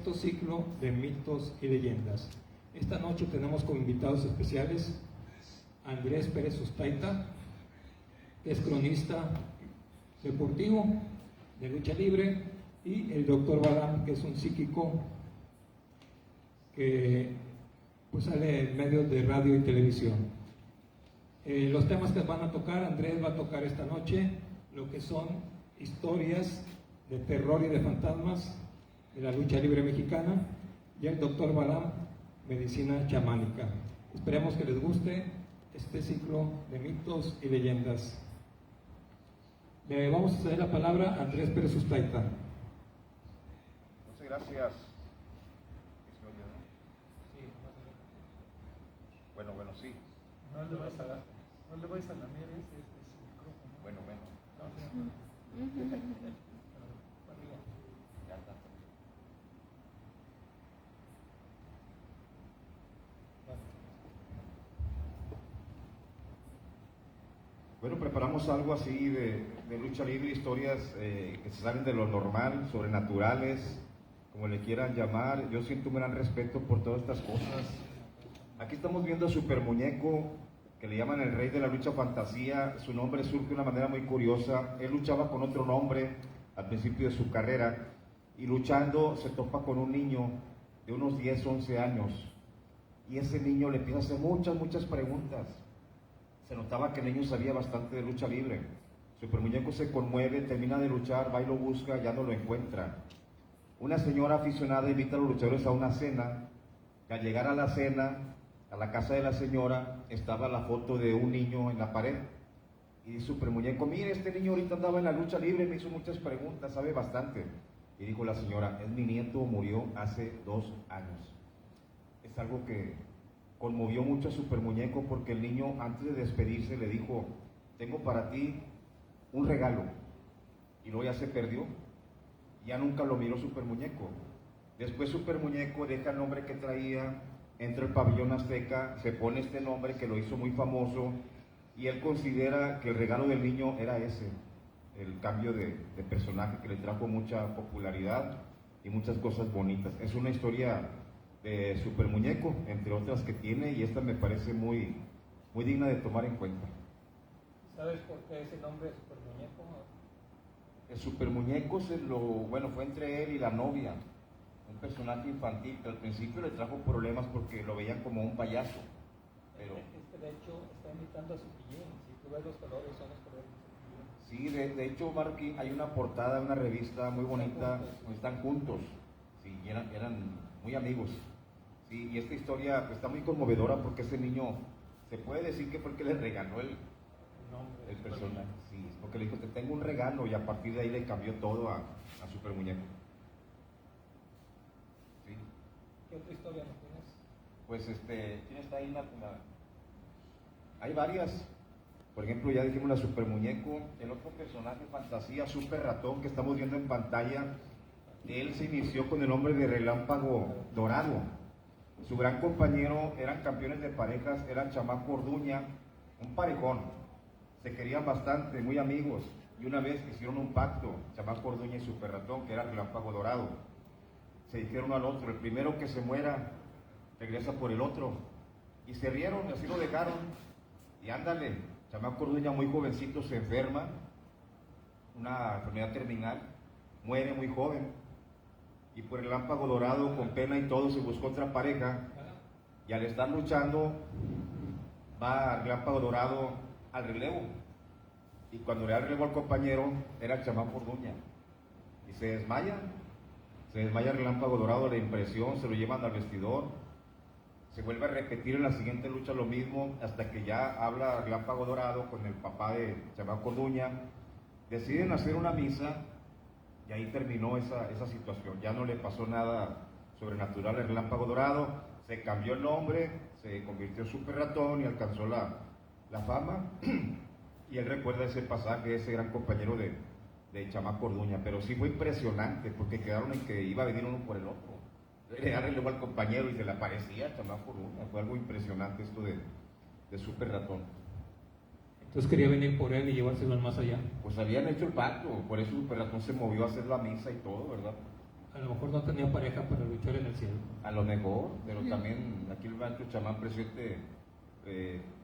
sexto ciclo de mitos y leyendas. Esta noche tenemos como invitados especiales a Andrés Pérez Ustaita, que es cronista deportivo de lucha libre, y el doctor Balam, que es un psíquico que pues sale en medios de radio y televisión. Los temas que van a tocar, Andrés va a tocar esta noche lo que son historias de terror y de fantasmas de la lucha libre mexicana, y el doctor Balam, medicina chamánica. Esperemos que les guste este ciclo de mitos y leyendas. Le vamos a ceder la palabra a Andrés Pérez Ustaita. Muchas gracias. Bueno, sí. No le vais a lamer ese micrófono. Bueno. Ya está. Bueno, preparamos algo así de lucha libre, historias que se salen de lo normal, sobrenaturales, como le quieran llamar. Yo siento un gran respeto por todas estas cosas. Aquí estamos viendo a Super Muñeco, que le llaman el rey de la lucha fantasía. Su nombre surge de una manera muy curiosa. Él luchaba con otro nombre al principio de su carrera, y luchando se topa con un niño de unos 10, 11 años, y ese niño le empieza a hacer muchas preguntas. Se notaba que el niño sabía bastante de lucha libre. Super Muñeco se conmueve, termina de luchar, va y lo busca, ya no lo encuentra. Una señora aficionada invita a los luchadores a una cena, y al llegar a la cena, a la casa de la señora, estaba la foto de un niño en la pared. Y dice Super Muñeco: mire, este niño ahorita andaba en la lucha libre, me hizo muchas preguntas, sabe bastante. Y dijo la señora: es mi nieto, murió hace 2 años. Es algo que conmovió mucho a Super Muñeco, porque el niño, antes de despedirse, le dijo: tengo para ti un regalo. Y luego ya se perdió, ya nunca lo miró Super Muñeco. Después Super Muñeco deja el nombre que traía, entra al pabellón azteca, se pone este nombre que lo hizo muy famoso, y él considera que el regalo del niño era ese, el cambio de personaje que le trajo mucha popularidad y muchas cosas bonitas. Es una historia de Super Muñeco, entre otras que tiene, y esta me parece muy digna de tomar en cuenta. ¿Sabes por qué ese nombre de Super Muñeco? El Super Muñeco fue entre él y la novia, un personaje infantil que al principio le trajo problemas porque lo veían como un payaso. Pero de hecho está imitando a Cepillín. Si tú ves los colores, son los colores de Cepillín. Sí, de hecho, Marqui, hay una portada de una revista muy bonita, están juntos, sí, eran muy amigos. Sí, y esta historia está muy conmovedora porque ese niño, se puede decir que fue el que le regaló el personaje. Sí, porque le dijo: te tengo un regalo, y a partir de ahí le cambió todo a Super Muñeco. Sí. ¿Qué otra historia nos tienes? Pues ¿quién está ahí? Hay varias. Por ejemplo, ya dijimos la Super Muñeco. El otro personaje fantasía, Super Ratón, que estamos viendo en pantalla, él se inició con el nombre de Relámpago Dorado. Su gran compañero, eran campeones de parejas, eran Chamaco Orduña, un parejón. Se querían bastante, muy amigos, y una vez hicieron un pacto, Chamaco Orduña y Super Ratón, que era Relámpago Dorado. Se dijeron al otro: el primero que se muera regresa por el otro, y se rieron y así lo dejaron. Y ándale, Chamaco Orduña, muy jovencito, se enferma, una enfermedad terminal, muere muy joven, y por el Relámpago Dorado, con pena y todo, se buscó otra pareja, y al estar luchando va el Relámpago Dorado al relevo, y cuando le da el relevo al compañero, era el Chamaco Orduña, y se desmaya el Relámpago Dorado de la impresión, se lo llevan al vestidor. Se vuelve a repetir en la siguiente lucha lo mismo, hasta que ya habla Relámpago Dorado con el papá de Chamaco Orduña. Deciden hacer una misa, y ahí terminó esa situación. Ya no le pasó nada sobrenatural al Relámpago Dorado, se cambió el nombre, se convirtió en Super Ratón y alcanzó la fama. Y él recuerda ese pasaje, ese gran compañero de Chamaco Orduña. Pero sí fue impresionante, porque quedaron en que iba a venir uno por el otro. Le da relevo al compañero y se le aparecía Chamaco Orduña. Fue algo impresionante esto de Super Ratón. Entonces quería venir por él y llevárselo al más allá. Pues habían hecho el pacto, por eso Super Ratón se movió a hacer la misa y todo, ¿verdad? A lo mejor no tenía pareja para luchar en el cielo. A lo mejor, pero también aquí el maestro chamán presente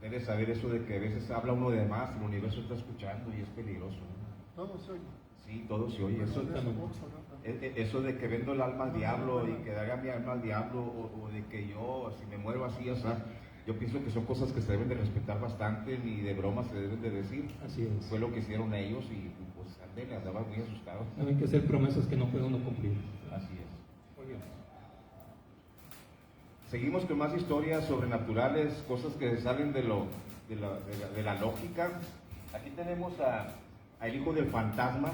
debe saber eso de que a veces habla uno de más, el universo está escuchando y es peligroso, ¿no? Todo se oye. Sí, todo se oye. Eso, Exactamente. eso de que vendo el alma al diablo y que daría mi alma al diablo, o de que yo, si me muero así, o sea, yo pienso que son cosas que se deben de respetar bastante, ni de broma se deben de decir. Así es. Fue lo que hicieron ellos y pues andele, andaba muy asustado. No hay que hacer promesas que no puede uno cumplir. Así es. Muy bien. Seguimos con más historias sobrenaturales, cosas que salen de la lógica. Aquí tenemos al hijo del fantasma.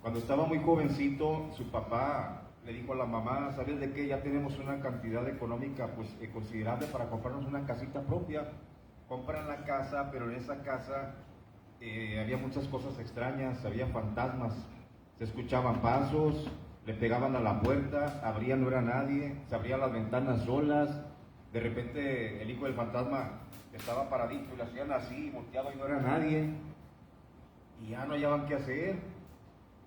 Cuando estaba muy jovencito, su papá le dijo a la mamá, ¿sabes de qué? Ya tenemos una cantidad económica pues, considerable para comprarnos una casita propia. Compran la casa, pero en esa casa había muchas cosas extrañas, había fantasmas, se escuchaban pasos, le pegaban a la puerta, abrían, no era nadie, se abrían las ventanas solas. De repente el hijo del fantasma estaba paradito y le hacían así, volteaba y no era nadie. Y ya no hallaban qué hacer.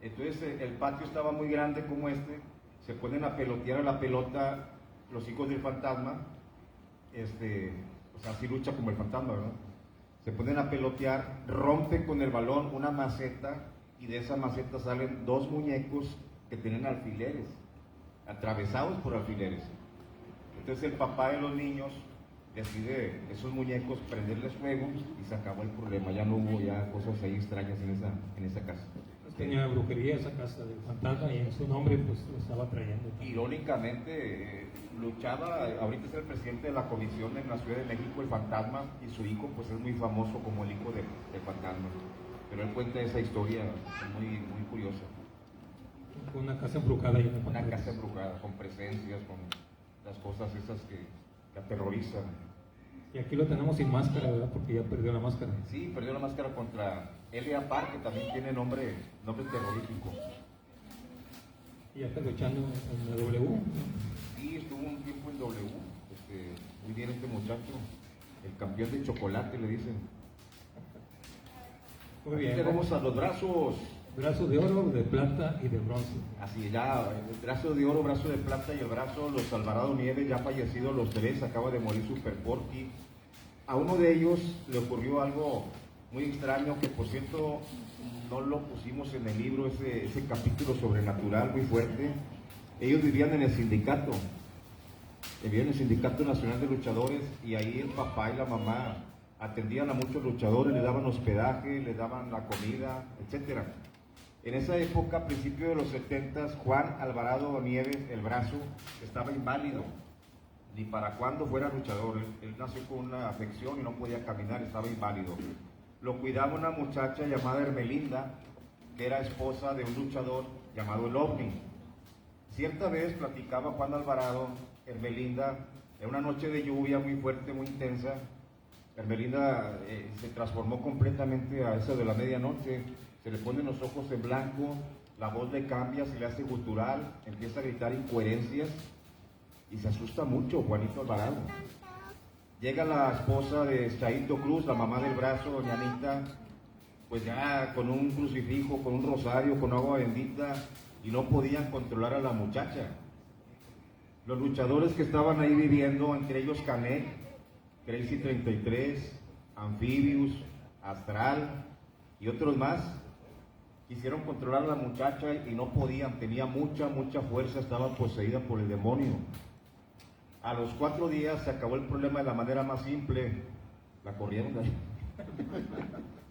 Entonces el patio estaba muy grande como este, se ponen a pelotear a la pelota los hijos del fantasma, o sea, así lucha como el fantasma, ¿verdad? Se ponen a pelotear, rompen con el balón una maceta y de esa maceta salen dos muñecos que tienen alfileres, atravesados por alfileres. Entonces el papá de los niños decide esos muñecos prenderles fuego y se acabó el problema, ya no hubo ya cosas ahí extrañas en esa casa. Tenía brujería esa casa del fantasma y en su nombre pues lo estaba trayendo. Irónicamente, luchaba, ahorita es el presidente de la comisión en la Ciudad de México, el fantasma, y su hijo pues es muy famoso como el hijo del fantasma. Pero él cuenta esa historia muy, muy curiosa. Una casa embrujada y Una casa embrujada, con presencias, con las cosas esas que aterrorizan. Y aquí lo tenemos sin máscara, ¿verdad? Porque ya perdió la máscara. Sí, perdió la máscara contra Elia Park, que también tiene nombre terrorífico. Y ya está luchando en la W. Sí, estuvo un tiempo en W. Muy bien este muchacho, el campeón de chocolate, le dicen. Muy Aquí bien. tenemos a los brazos. Brazo de oro, de plata y de bronce. Así ya, el brazo de oro, brazo de plata y el brazo, los Alvarado Nieves, ya fallecidos los tres, acaba de morir Super Porky. A uno de ellos le ocurrió algo muy extraño, que por cierto no lo pusimos en el libro, ese capítulo sobrenatural muy fuerte. Ellos vivían en el sindicato nacional de luchadores, y ahí el papá y la mamá atendían a muchos luchadores, le daban hospedaje, le daban la comida, etcétera. En esa época, a principios de los 70, Juan Alvarado Nieves, el brazo, estaba inválido, ni para cuando fuera luchador. Él nació con una afección y no podía caminar, estaba inválido. Lo cuidaba una muchacha llamada Hermelinda, que era esposa de un luchador llamado El OVNI. Cierta vez platicaba Juan Alvarado, Hermelinda, en una noche de lluvia muy fuerte, muy intensa. Hermelinda se transformó completamente a eso de la medianoche. Se le ponen los ojos en blanco, la voz le cambia, se le hace gutural, empieza a gritar incoherencias y se asusta mucho Juanito Alvarado. Llega la esposa de Chaito Cruz, la mamá del brazo, doña Anita, pues ya con un crucifijo, con un rosario, con agua bendita, y no podían controlar a la muchacha. Los luchadores que estaban ahí viviendo, entre ellos Canek, Crazy 33, Amphibious, Astral y otros más, quisieron controlar a la muchacha y no podían, tenía mucha fuerza, estaba poseída por el demonio. A los 4 días se acabó el problema de la manera más simple, la corrieron de ahí.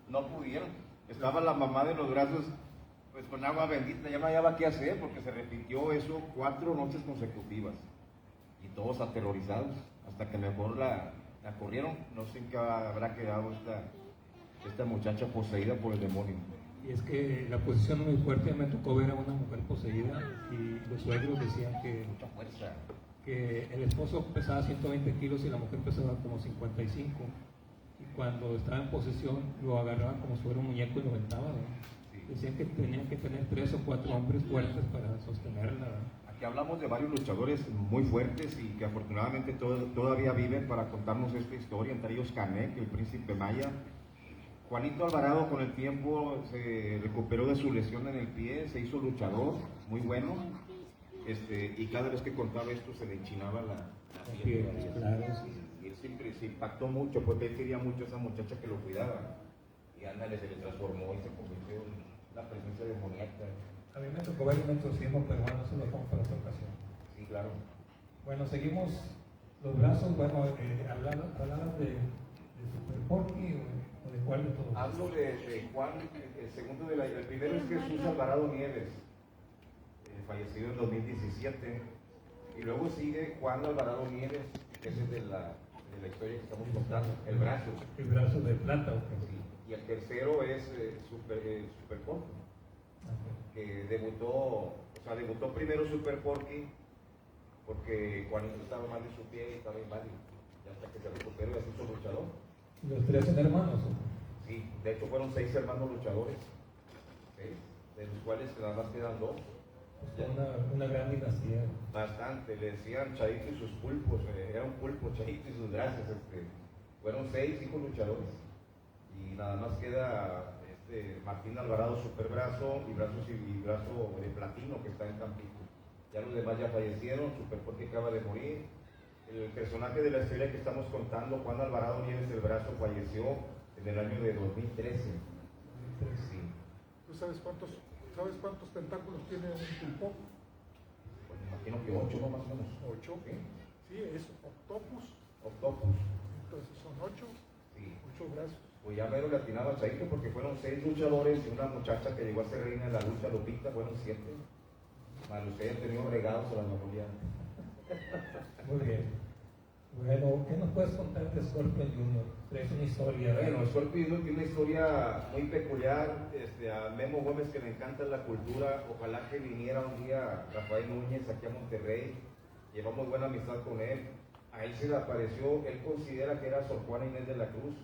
No pudieron, estaba la mamá de los brazos pues con agua bendita, ya no hallaba qué hacer porque se repitió eso 4 noches consecutivas y todos aterrorizados, hasta que mejor la corrieron. No sé en qué habrá quedado esta muchacha poseída por el demonio. Y es que la posición es muy fuerte. Me tocó ver a una mujer poseída y los suegros decían Mucha fuerza. que el esposo pesaba 120 kilos y la mujer pesaba como 55. Y cuando estaba en posesión lo agarraban como si fuera un muñeco y lo aventaban, ¿no? Sí. Decían que tenían que tener 3 o 4 hombres fuertes para sostenerla, ¿no? Aquí hablamos de varios luchadores muy fuertes y que afortunadamente todavía viven para contarnos esta historia, entre ellos Canek, el príncipe Maya. Juanito Alvarado con el tiempo se recuperó de su lesión en el pie, se hizo luchador, muy bueno. y cada vez que contaba esto se le enchinaba la piel, piel. claro. Y él siempre se impactó mucho porque él quería mucho a esa muchacha que lo cuidaba. Y ándale, se le transformó y se convirtió en la presencia demoníaca. A mí me tocó ver un exorcismo peruano, eso lo dejamos para otra ocasión. Sí, claro. Bueno, seguimos los brazos. Bueno, ¿hablaban de Super Porky o de cuál de todos? Hablo de Juan, el segundo el primero es Jesús Alvarado Nieves, fallecido en 2017. Y luego sigue Juan Alvarado Nieves, que es el de la historia que estamos contando, el brazo. El brazo de plata, ¿o qué? Sí. Y el tercero es Super Porky, que debutó primero Super Porky, porque Juanito estaba mal de su pie y estaba inválido. Y hasta que se recuperó y se hizo luchador. ¿Los tres son hermanos? Sí, de hecho fueron 6 hermanos luchadores, 6, de los cuales nada más quedan 2. Una gran dinastía. Bastante, le decían Chaito y sus pulpos, era un pulpo, Chaito y sus gracias. Fueron 6 hijos luchadores. Y nada más queda Martín Alvarado Superbrazo y brazo de platino que está en Tampico. Ya los demás ya fallecieron, Super Porky acaba de morir. El personaje de la historia que estamos contando, Juan Alvarado Nieves el Brazo, falleció en el año de 2013. Sí. ¿Tú sabes cuántos tentáculos tiene un pulpo? Pues me imagino que 8, ¿no? Más o menos. 8. ¿Sí? Sí, es octopus. Octopus. Entonces son 8. Sí. 8 brazos. Pues ya mero le atinaba a Chaito porque fueron 6 luchadores y una muchacha que llegó a ser reina de la lucha, Lupita, fueron 7. Más ustedes han tenido regados a la memoria. Muy bien. Bueno, ¿qué nos puedes contar de Scorpion Jr.? Es una historia. Bueno, Scorpion Jr. tiene una historia muy peculiar. A Memo Gómez, que le encanta la cultura, ojalá que viniera un día Rafael Núñez aquí a Monterrey. Llevamos buena amistad con él. A él se le apareció, él considera que era Sor Juana Inés de la Cruz.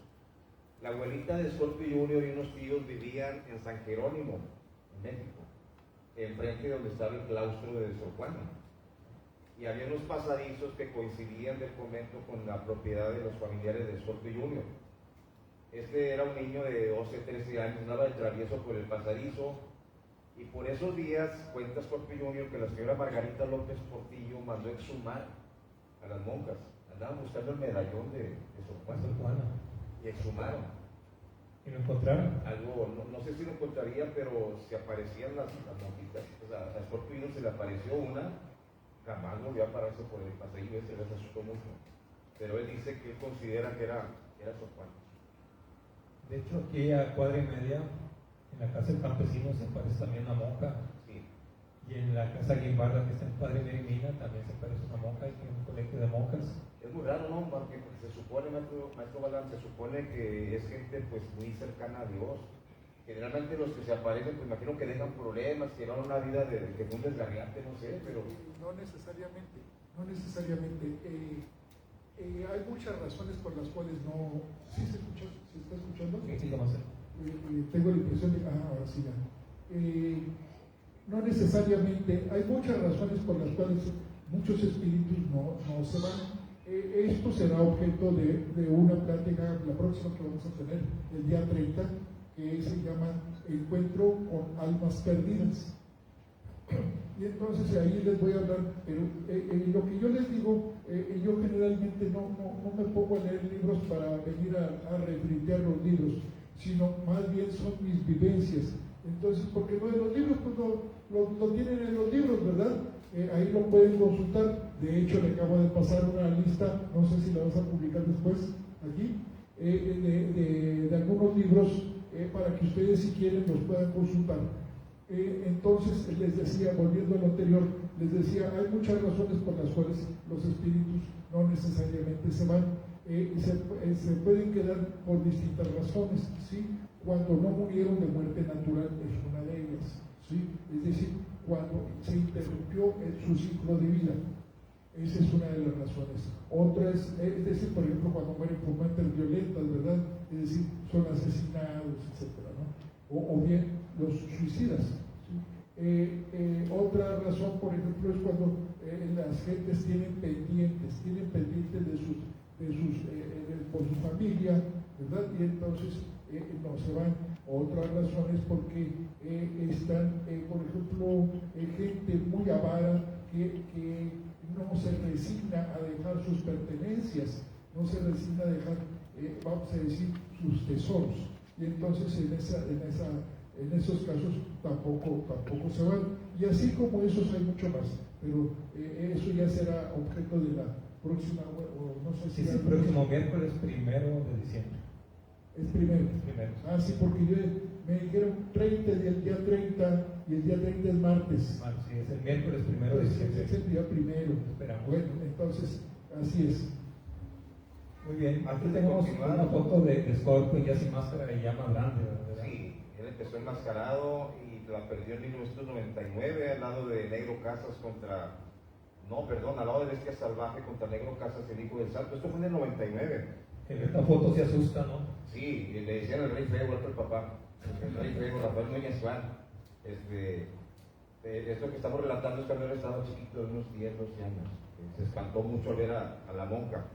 La abuelita de Scorpion Jr. y unos tíos vivían en San Jerónimo, en México, enfrente de donde estaba el claustro de Sor Juana. Y había unos pasadizos que coincidían del convento con la propiedad de los familiares de Scorpio Jr. Era un niño de 12, 13 años, andaba de travieso por el pasadizo, y por esos días cuenta Scorpio Jr. que la señora Margarita López Portillo mandó exhumar a las monjas. Andaban buscando el medallón de Sor Juana y exhumaron. ¿Y lo encontraron? Algo, no sé si lo encontraría, pero se aparecían las monjitas. O sea, a Scorpio Jr. se le apareció una. Jamás volvió a pararse por el pasillo, ese les asustó mucho. Pero él dice que él considera que era Sor Juana. De hecho, aquí a cuadra y media, en la casa del campesino, se aparece también una monja. Sí. Y en la casa Guimbarra, que está en Padre Merimina, también se aparece una monja y tiene un colegio de monjas. Es muy raro, ¿no? Porque se supone, maestro Balán, se supone que es gente pues muy cercana a Dios. Generalmente los que se aparecen, pues imagino que dejan problemas, que llevan una vida de un desgarriante, no sé, pero... No necesariamente. Hay muchas razones por las cuales no... ¿Sí se escucha? ¿Se está escuchando? Sí, ¿cómo hacer? Tengo la impresión de... ahora sí ya. No necesariamente. Hay muchas razones por las cuales muchos espíritus no se van. Esto será objeto de una plática, la próxima que vamos a tener, el día 30, que se llama Encuentro con Almas Perdidas. Y entonces ahí les voy a hablar, pero lo que yo les digo, yo generalmente no me pongo a leer libros para venir a refritear los libros, sino más bien son mis vivencias. Entonces, porque no de los libros, pues lo tienen en los libros, ¿verdad? Ahí lo pueden consultar. De hecho, le acabo de pasar una lista, no sé si la vas a publicar después, aquí, de algunos libros para que ustedes, si quieren, los puedan consultar. Entonces, les decía, volviendo a lo anterior, les decía, hay muchas razones por las cuales los espíritus no necesariamente se van. Se pueden quedar por distintas razones, ¿sí? Cuando no murieron de muerte natural es una de ellas, ¿sí? Es decir, cuando se interrumpió su ciclo de vida. Esa es una de las razones. Otra es decir, por ejemplo, cuando mueren por muertes violentas, ¿verdad? Es decir, son asesinados, etcétera, ¿no? O bien los suicidas. ¿Sí? Otra razón, por ejemplo, es cuando las gentes tienen pendientes por su familia, ¿verdad? Y entonces no se van. Otra razón es porque están, por ejemplo, gente muy avara que no se resigna a dejar sus pertenencias, no se resigna a dejar, vamos a decir, sus tesoros. Y entonces en esos casos tampoco se van. Y así como esos hay mucho más, pero eso ya será objeto de la próxima, o no sé si... Sí, el próximo miércoles 1 de diciembre. Es primero. Es primero. Ah, sí, porque me dijeron 30 y el día 30, y el día 30 es martes. Bueno, sí, es el miércoles 1 de diciembre. Es el día primero. Esperamos. Bueno, entonces, así es. Muy bien, aquí Antes de tenemos continuar, una foto de Scorpion ya sin máscara y ya más grande, ¿verdad? Sí, él empezó enmascarado y la perdió en 1999 al lado de Negro Casas al lado de Bestia Salvaje contra Negro Casas, el hijo del Santo. Esto fue en el 99. En esta foto se asusta, ¿no? Sí, le decían el Rey Feo, el papá. El Rey Feo, Rafael Núñez Juan. Esto que estamos relatando es cuando él estaba chiquito, de unos 10, 12 años. Se espantó mucho al ver a la monja.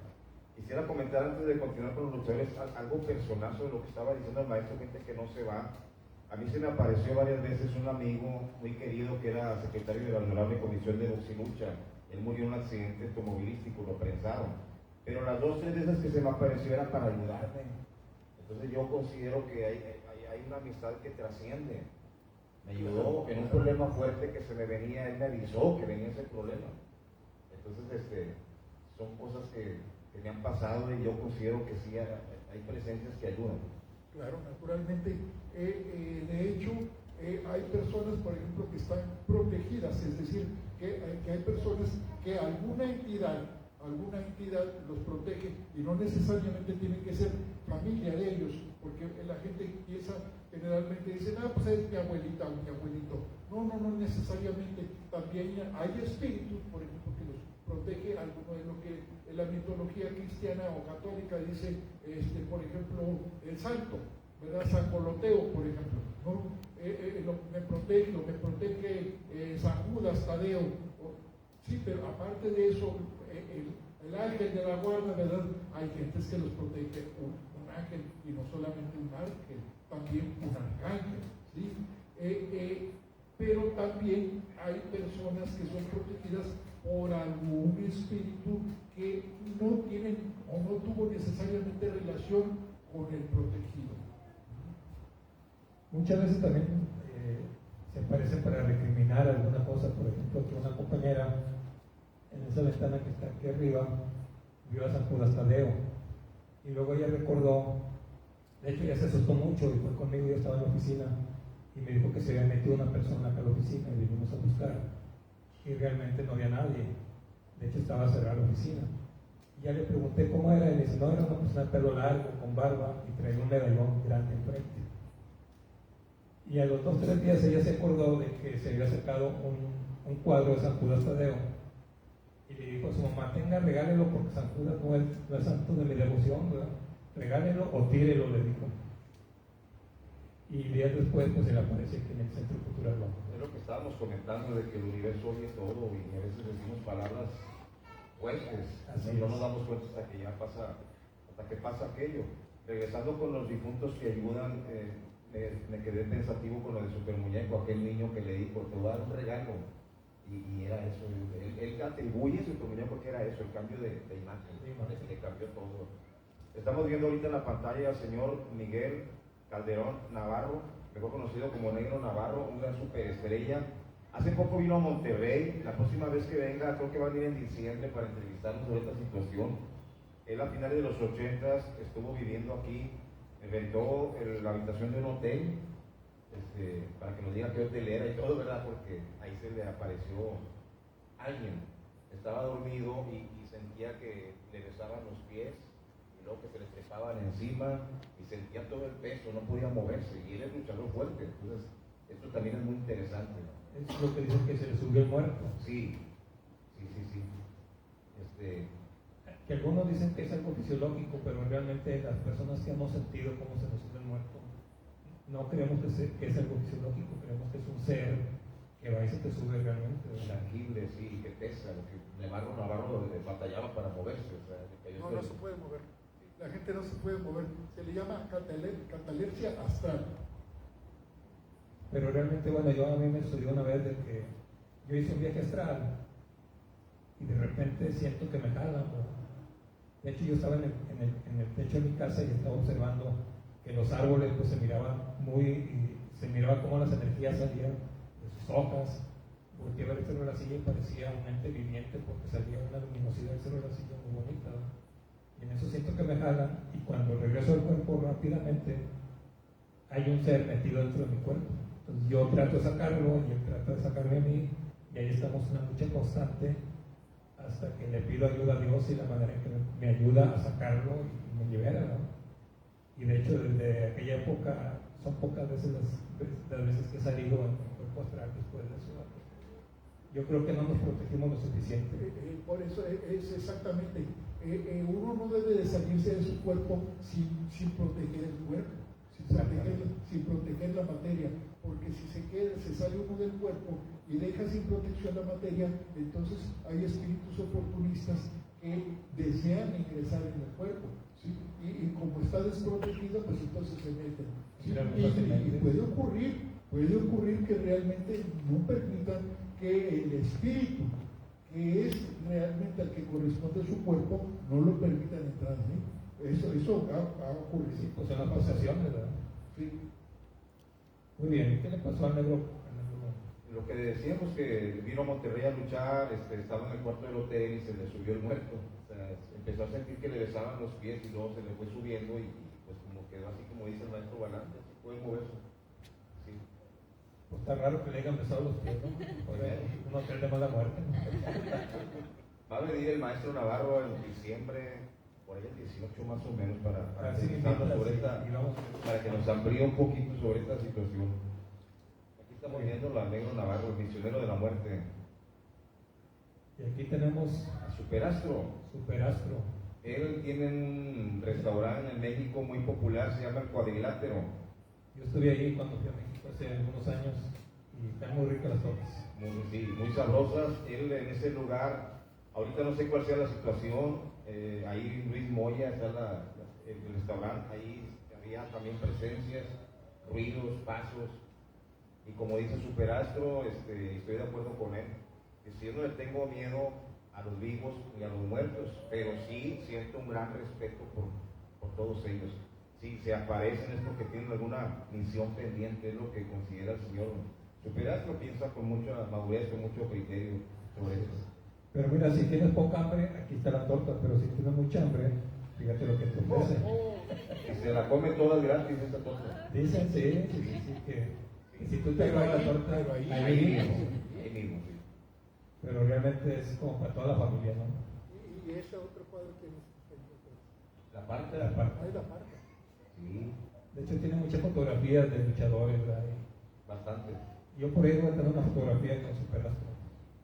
Quisiera comentar antes de continuar con los luchadores algo personal sobre lo que estaba diciendo el maestro, gente que no se va. A mí se me apareció varias veces un amigo muy querido que era secretario de la Honorable Comisión de Box y Lucha. Él murió en un accidente automovilístico, lo prensaron. Pero las 2 o 3 veces que se me apareció era para ayudarme. Entonces yo considero que hay una amistad que trasciende. Me ayudó en un problema fuerte que se me venía, él me avisó que venía ese problema. Entonces son cosas que me han pasado y yo considero que sí hay presencias que ayudan. Claro, naturalmente. De hecho, hay personas, por ejemplo, que están protegidas, es decir, que hay personas que alguna entidad los protege y no necesariamente tiene que ser familia de ellos, porque la gente piensa, generalmente dice, pues es mi abuelita o mi abuelito. No necesariamente. También hay espíritus, por ejemplo, que los protege, alguno de lo que en la mitología cristiana o católica dice, por ejemplo, el santo, ¿verdad? San Coloteo, por ejemplo, ¿no? Me protege San Judas Tadeo. Sí, pero aparte de eso, el ángel de la guarda, ¿verdad? Hay gentes que los protege un ángel, y no solamente un ángel, también un arcángel, ¿sí? Pero también hay personas que son protegidas por algún espíritu que no tienen o no tuvo necesariamente relación con el protegido. Muchas veces también se aparecen para recriminar alguna cosa. Por ejemplo, que una compañera en esa ventana que está aquí arriba vio a San Judas Tadeo y luego ella recordó, de hecho ella se asustó mucho y fue conmigo, yo estaba en la oficina y me dijo que se había metido una persona acá a la oficina y vinimos a buscar y realmente no había nadie, de hecho estaba cerrada la oficina. Y ya le pregunté cómo era y me dice, no, era una persona de pelo largo, con barba y traía un medallón grande enfrente. Y a los 2 o 3 días ella se acordó de que se había sacado un cuadro de San Judas Tadeo y le dijo a su mamá, regálelo porque San Judas no es santo de mi devoción, ¿verdad? Regálelo o tírelo, le dijo. Y días después pues se le aparece aquí en el Centro Cultural Lomo. Es lo que estábamos comentando, de que el universo oye todo y a veces decimos palabras fuertes, no nos damos cuenta hasta que pasa aquello. Regresando con los difuntos que ayudan, me quedé pensativo con lo de Super Muñeco, aquel niño que le dijo, te voy a dar un regalo, y era eso, él atribuye a Super Muñeco que era eso, el cambio de imagen, le cambió todo. Estamos viendo ahorita en la pantalla al señor Miguel Calderón Navarro, mejor conocido como Negro Navarro, un gran superestrella. Hace poco vino a Monterrey, la próxima vez que venga, creo que va a venir en diciembre para entrevistarnos sobre esta situación. Él a finales de los 80s estuvo viviendo aquí, rentó la habitación de un hotel, para que nos diga qué hotel era y todo, ¿verdad? Porque ahí se le apareció alguien. Estaba dormido y sentía que le besaban los pies y luego que se le trepaban encima y sentía todo el peso, no podía moverse y él es luchador fuerte. Entonces, esto también es muy interesante, ¿no? Es lo que dicen que se le subió el muerto. Sí. Que algunos dicen que es algo fisiológico, pero realmente las personas que hemos sentido cómo se nos sube el muerto, no creemos que es algo fisiológico, creemos que es un ser que va y se te sube realmente. Tangible, sí, que pesa, lo que Navarro batallaba para moverse. O sea, no se puede mover. La gente no se puede mover. Se le llama catalepsia astral. Pero realmente, bueno, a mí me sucedió una vez de que yo hice un viaje astral y de repente siento que me jalan. De hecho, yo estaba en el techo de mi casa y estaba observando que los árboles pues se miraba cómo las energías salían de sus hojas. Volteé a ver el Cerro de la Silla y parecía un ente viviente porque salía una luminosidad del Cerro de la Silla muy bonita, ¿no? Y en eso siento que me jalan, y cuando regreso al cuerpo rápidamente hay un ser metido dentro de mi cuerpo. Entonces yo trato de sacarlo y él trata de sacarme a mí, y ahí estamos en una lucha constante hasta que le pido ayuda a Dios y la manera en que me ayuda a sacarlo y me libera, ¿no? Y de hecho desde aquella época son pocas veces las veces que he salido en mi cuerpo astral después de eso. Yo creo que no nos protegimos lo suficiente. Por eso es exactamente, uno no debe de salirse de su cuerpo sin proteger el cuerpo, sin proteger la materia, porque si se sale uno del cuerpo y deja sin protección la materia, entonces hay espíritus oportunistas que desean ingresar en el cuerpo, ¿sí? Y como está desprotegido, pues entonces se meten, ¿sí? Y puede ocurrir que realmente no permitan que el espíritu, que es realmente al que corresponde a su cuerpo, no lo permitan entrar, ¿sí? Eso ha ocurrido. Sí, pues son las posesiones, ¿verdad? Sí. Muy bien, ¿qué le pasó al negro? Lo que decíamos, que vino a Monterrey a luchar, estaba en el cuarto del hotel y se le subió el muerto. O sea, empezó a sentir que le besaban los pies y luego se le fue subiendo y pues como quedó así como dice el maestro Balante, así puede moverse. Sí. Pues está raro que le hayan besado los pies, ¿no? Un hotel de mala muerte. Va a venir el maestro Navarro en diciembre, por ahí el 18 más o menos, para que nos amplíe un poquito sobre esta situación. Aquí estamos viendo al negro Navarro, el misionero de la muerte. Y aquí tenemos A Superastro. Superastro. Él tiene un restaurante en México muy popular, se llama El Cuadrilátero. Yo estuve ahí cuando fui a México hace algunos años y están muy ricas las tortas. Muy sabrosas. Él en ese lugar, ahorita no sé cuál sea la situación, ahí Luis Moya está el restaurante, ahí había también presencias, ruidos, pasos, y como dice Superastro, estoy de acuerdo con él, que si yo no le tengo miedo a los vivos ni a los muertos, pero sí siento un gran respeto por todos ellos. Si se aparecen es porque tienen alguna misión pendiente, es lo que considera el señor Superastro, piensa con mucha madurez, con mucho criterio sobre eso. Pero mira, si tienes poca hambre, aquí está la torta, pero si tienes mucha hambre, fíjate lo que te ofrece. Y se la come toda gratis esta torta. Dicen, sí, que si tú te acabas la torta, ahí mismo. Sí. Pero realmente es como para toda la familia, ¿no? Y ese otro cuadro que es La parte. La parte. ahí la parte. Sí, De hecho, tiene muchas fotografías de luchadores, ¿verdad? bastante. Yo por ahí voy a tener una fotografía con Superastro,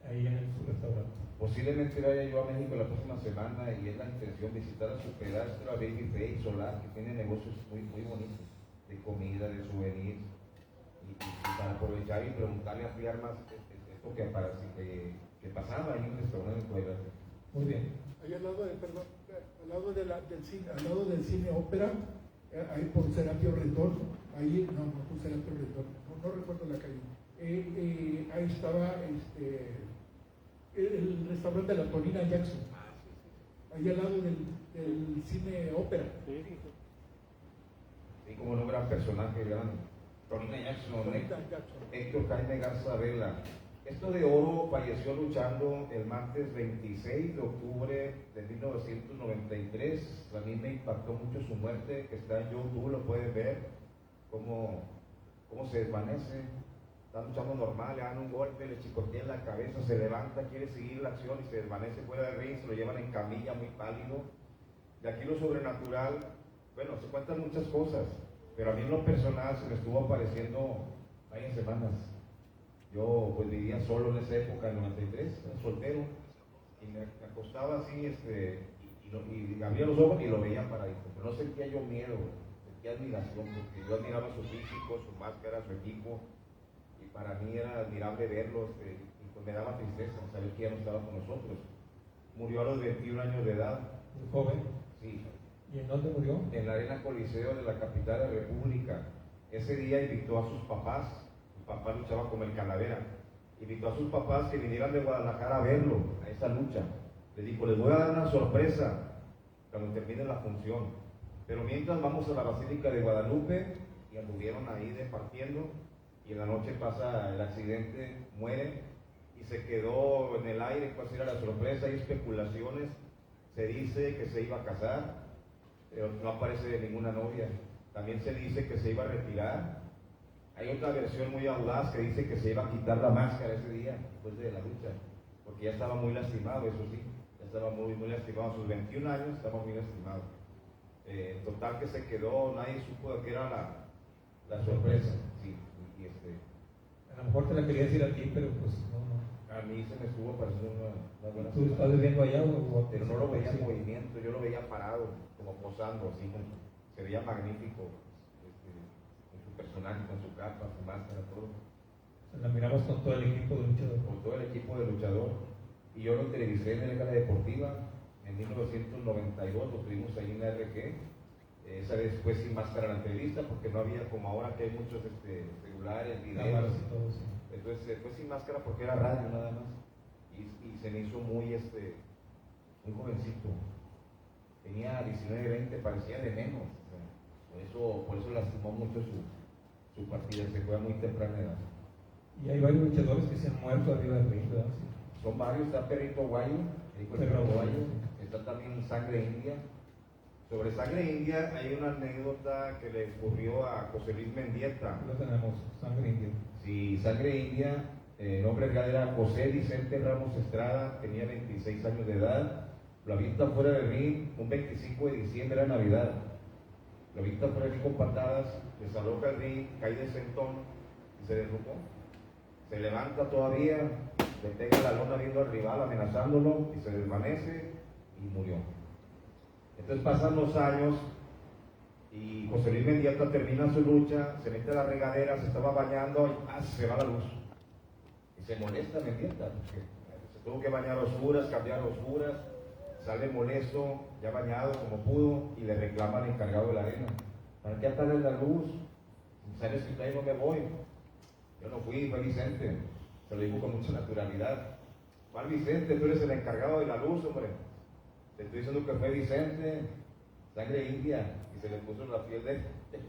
ahí en su restaurante. Posiblemente vaya yo a México la próxima semana y es la intención visitar a Superastro, a Babyface, Solar, que tiene negocios muy, muy bonitos, de comida, de souvenirs, y para aprovechar y preguntarle a Friar más esto que pasaba ahí en el restaurante de Puebla. Muy bien. Ahí al lado del cine ópera, ahí por Serapio Rendón, ahí, no por Serapio Rendón, no recuerdo la calle, ahí estaba el restaurante de la Tonina Jackson, ahí al lado del cine ópera. Sí, como un gran personaje, gran Tonina Jackson, Héctor Jaime Garza Vela. Esto de oro falleció luchando el martes 26 de octubre de 1993. A mí me impactó mucho su muerte, que está en YouTube, lo pueden ver, cómo se desvanece. Está luchando normal, le dan un golpe, le chicotean la cabeza, se levanta, quiere seguir la acción y se desvanece fuera del ring, se lo llevan en camilla, muy pálido. De aquí lo sobrenatural, bueno, se cuentan muchas cosas, pero a mí en lo personal se me estuvo apareciendo varias semanas. Yo pues vivía solo en esa época, en 93, era soltero, y me acostaba así, y abría los ojos y lo veía paradito, pero no sentía yo miedo, sentía admiración, porque yo admiraba su físico, su máscara, su equipo, y para mí era admirable verlo, y pues me daba tristeza saber que ya no estaba con nosotros. Murió a los 21 años de edad. Muy joven. Sí. ¿Y en dónde murió? En la Arena Coliseo de la capital de la República. Ese día invitó a sus papás. Su papá luchaba como el Calavera invitó a sus papás que vinieran de Guadalajara a verlo, a esa lucha. Les dijo, les voy a dar una sorpresa cuando termine la función. Pero mientras vamos a la Basílica de Guadalupe, y anduvieron ahí departiendo, y en la noche pasa el accidente, muere, y se quedó en el aire cuál era la sorpresa. Hay especulaciones, se dice que se iba a casar, pero no aparece ninguna novia. También se dice que se iba a retirar. Hay otra versión muy audaz que dice que se iba a quitar la máscara ese día, después de la lucha, porque ya estaba muy lastimado, eso sí, ya estaba muy lastimado, a sus 21 años estaba muy lastimado. Total que se quedó, nadie supo de qué era la sorpresa. Sí, A lo mejor te la quería decir a ti, pero pues no. a mí se me estuvo pareciendo una buena ¿Tú estás sorpresa. viviendo allá o...? Pero no lo veía en Sí. movimiento, yo lo veía parado, como posando, así, se veía magnífico, con su personaje, con su capa, su máscara, todo. La miramos con todo el equipo de luchador. Con todo el equipo de luchador. Y yo lo televisé en la Gala Deportiva en 1992, lo tuvimos ahí en la RG. Esa vez fue sin máscara la entrevista, porque no había, como ahora que hay muchos celulares, videos. Cámaras y todo, sí. Entonces fue sin máscara porque era radio nada más. Y se me hizo muy jovencito. Tenía 19, 20, parecía de menos. Por eso lastimó mucho su partida, se fue a muy temprana edad. Y hay varios luchadores que se han muerto arriba del ring, ¿verdad? Sí. Son varios, está Perrito Guayo, Perro Guayo. está también Sangre India. Sobre Sangre India hay una anécdota que le ocurrió a José Luis Mendieta. Lo tenemos, Sangre India. Sí, Sangre India, el nombre real era José Vicente Ramos Estrada, tenía 26 años de edad. Lo avientan fuera del ring un 25 de diciembre, era Navidad. Lo avientan fuera del ring con patadas, desaloja el ring, cae de sentón y se derrumbó. Se levanta todavía, le pega la lona viendo al rival, amenazándolo, y se desvanece y murió. Entonces pasan los años y José Luis Mendieta termina su lucha, se mete a la regadera, se estaba bañando y se va la luz. Y se molesta Mendieta, porque se tuvo que bañar a oscuras, cambiar a oscuras, sale molesto, ya bañado como pudo, y le reclama al encargado de la arena: ¿para qué apagas la luz? ¿Sabes que ahí no me voy? Yo no fui, fue Vicente. Se lo digo con mucha naturalidad. ¿Cuál Vicente? Tú eres el encargado de la luz, hombre. Te estoy diciendo que fue Vicente, Sangre India. Y se le puso la piel de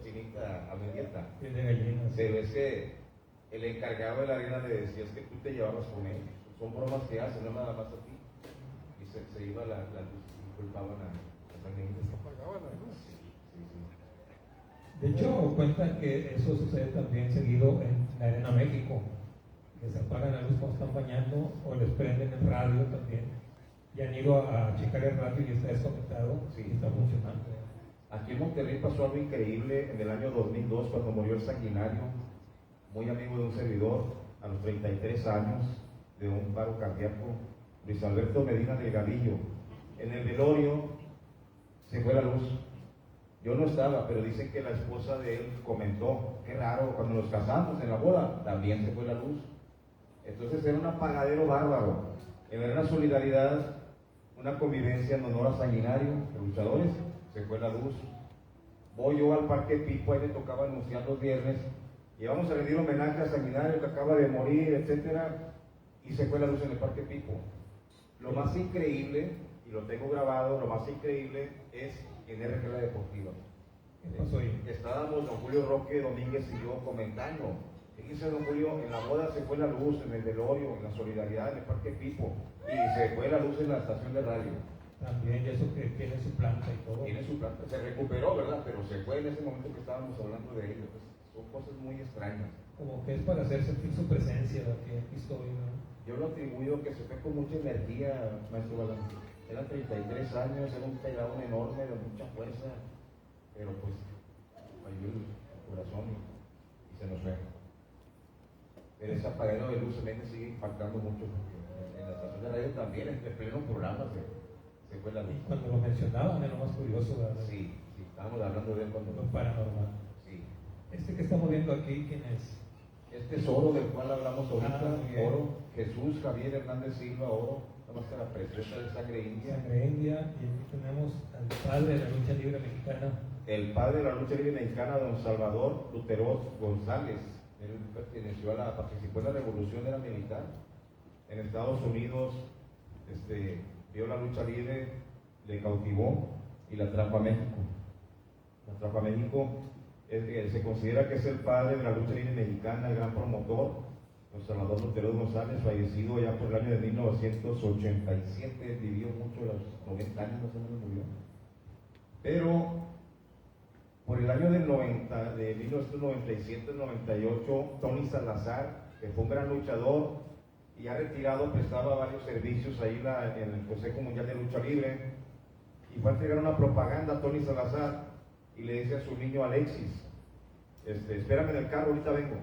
chinita a Mendieta. Piel de gallina. Sí. Pero es que el encargado de la arena le decía: es que tú te llevabas con él. Son bromas que hacen, no nada más a ti. Y se iba la luz y culpaban a Sangre India. Se apagaba la luz. Sí. De hecho, cuentan que eso sucede también seguido en la Arena México, que se apagan la luz cuando están bañando o les prenden el radio también. Y han ido a checar el radio y está desconectado, Sí. y está funcionando. Aquí en Monterrey pasó algo increíble en el año 2002, cuando murió el Sanguinario, muy amigo de un servidor, a los 33 años, de un paro cardíaco, Luis Alberto Medina Delgadillo. En el velorio se fue la luz. Yo no estaba, pero dicen que la esposa de él comentó: qué raro, cuando nos casamos en la boda, también se fue la luz. Entonces era un apagadero bárbaro. En una solidaridad, una convivencia en honor a Sanguinario, de luchadores, se fue la luz. Voy yo al Parque Pipo, ahí me tocaba anunciar los viernes, y vamos a rendir homenaje a Sanguinario que acaba de morir, etcétera, y se fue la luz en el Parque Pipo. Lo más increíble, y lo tengo grabado, lo más increíble es en RG La Deportiva. ¿Qué pasó ahí? Estábamos don Julio Roque Domínguez y yo comentando. Fíjese, don Julio, en la boda se fue la luz, en el velorio, en la solidaridad, en el Parque Pipo, y se fue la luz en la estación de radio. También, y eso que tiene su planta y todo. Tiene su planta, se recuperó, ¿verdad? Pero se fue en ese momento que estábamos hablando de ello. Pues, son cosas muy extrañas. Como que es para hacer sentir su presencia, que aquí estoy, ¿no? Yo lo atribuyo que se fue con mucha energía, maestro Balán. Eran 33 años, era un pegadón enorme, de mucha fuerza, pero pues falló el corazón y se nos fue. Pero ese apagadero de luz también me sigue impactando mucho, porque en la estación de radio también, en pleno programa, se fue la luz. Y cuando lo mencionaban era lo más curioso, ¿verdad? Sí, estábamos hablando de él cuando... Lo paranormal. Sí. Este que estamos viendo aquí, ¿quién es? Este es Oro, del cual hablamos ahorita, muy bien. Oro, Jesús Javier Hernández Silva, Oro, la máscara preciosa de Sangre India. Sangre India, y aquí tenemos al padre de la lucha libre mexicana. El padre de la lucha libre mexicana, don Salvador Luteros González, Él participó en la revolución, era militar. En Estados Unidos vio la lucha libre, le cautivó y la trajo a México. La trajo a México. Se considera que es el padre de la lucha libre mexicana, el gran promotor, don Salvador Lutero González, fallecido ya por el año de 1987, vivió mucho, a los 90 años más o menos murió. Pero por el año del 90, de 1997-98, Tony Salazar, que fue un gran luchador y ya retirado, prestaba varios servicios ahí en el Consejo Mundial de Lucha Libre, y fue a entregar una propaganda a Tony Salazar y le dice a su niño Alexis, espérame en el carro, ahorita vengo.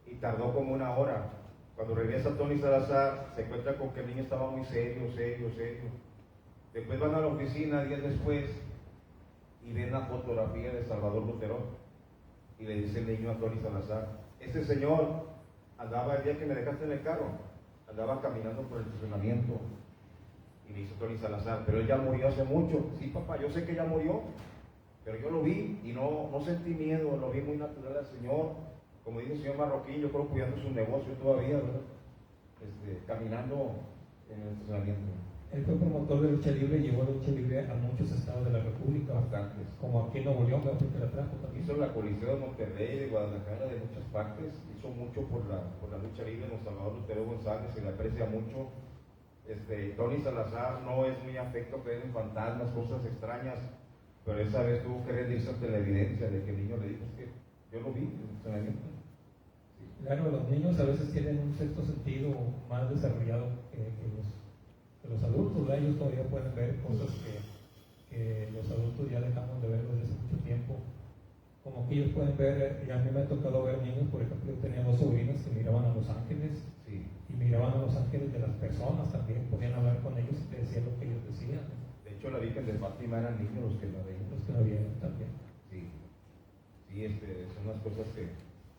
Y tardó como una hora. Cuando regresa Tony Salazar, se encuentra con que el niño estaba muy serio. Después van a la oficina días después y ven la fotografía de Salvador Lutero y le dice el niño a Tony Salazar, este señor andaba el día que me dejaste en el carro, andaba caminando por el estacionamiento. Y le dice Tony Salazar, pero él ya murió hace mucho. Sí, papá, yo sé que ya murió, pero yo lo vi y no sentí miedo, lo vi muy natural al Señor, como dice el señor Marroquín, yo creo cuidando su negocio todavía, ¿verdad? Caminando en el estacionamiento. Él fue promotor de lucha libre y llevó la lucha libre a muchos estados de la República, Bastantes. como aquí en Nuevo León, porque la trajo también. Hizo la Coliseo de Monterrey, de Guadalajara, de muchas partes, hizo mucho por la lucha libre, don Salvador Lutero González, se le aprecia mucho. Tony Salazar no es muy afecto a creer en fantasmas, cosas extrañas, pero esa vez tuvo que rendirse ante la evidencia de que el niño le dijo, es que yo lo vi en el estacionamiento. Claro, los niños a veces tienen un sexto sentido más desarrollado que los adultos, ¿verdad? Ellos todavía pueden ver cosas que los adultos ya dejamos de ver desde hace mucho tiempo. Como que ellos pueden ver, y a mí me ha tocado ver niños, por ejemplo, yo tenía 2 sobrinos que miraban a los ángeles, Sí. y miraban a los ángeles de las personas también, podían hablar con ellos y te decían lo que ellos decían. De hecho, la Virgen de Fátima eran niños los que la veían. Los que la vieron también. Sí, son las cosas que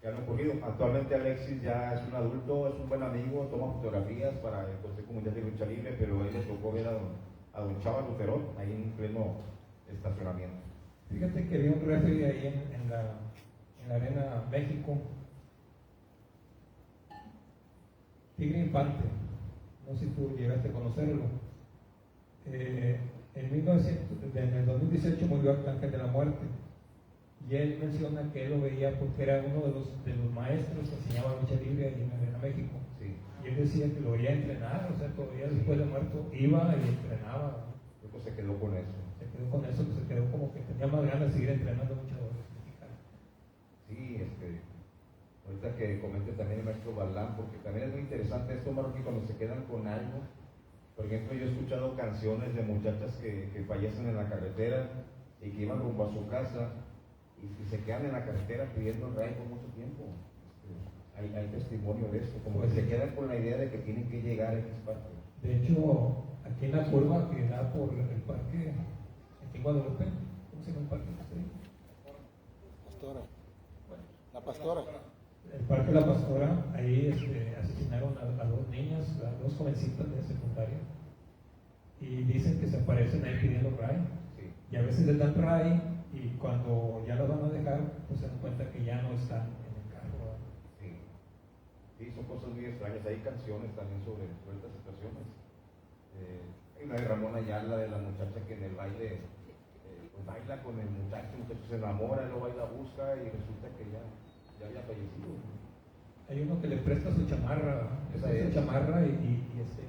han ocurrido. Actualmente Alexis ya es un adulto, es un buen amigo, toma fotografías para el Consejo Mundial de Lucha Libre, pero él le tocó ver a don Chava Lutero ahí en pleno estacionamiento. Fíjate que había un referee ahí en la Arena México, Tigre Infante, no sé si tú llegaste a conocerlo. En el 2018 murió Arcángel de la Muerte, y él menciona que él lo veía porque era uno de los maestros que enseñaba lucha libre ahí en la Arena México. Sí. Y él decía que lo veía entrenar, o sea, todavía después de muerto iba y entrenaba. Creo que se quedó con eso. Se quedó con eso, que se quedó como que tenía más ganas de seguir entrenando luchadores mexicanos. Sí, ahorita que comente también el maestro Balán, porque también es muy interesante esto, Marroquín, cuando se quedan con algo. Por ejemplo, yo he escuchado canciones de muchachas que fallecen en la carretera y que iban rumbo a su casa y se quedan en la carretera pidiendo el rey por mucho tiempo. Hay testimonio de esto, como que se quedan con la idea de que tienen que llegar a X parte. De hecho, aquí en la curva que da por el parque, aquí en Guadalupe, ¿cómo se llama el parque? Pastora. La Pastora. El parque La Pastora, ahí asesinaron a 2 niñas, a 2 jovencitas de secundaria, y dicen que se aparecen ahí pidiendo ray. Sí. Y a veces les dan ray, y cuando ya las van a dejar, pues se dan cuenta que ya no están en el carro. Sí, son cosas muy extrañas. Hay canciones también sobre estas situaciones. Hay una de Ramón Ayala, de la muchacha que en el baile pues baila con el muchacho se enamora, él lo baila, busca y resulta que ya había fallecido. Hay uno que le presta su chamarra, y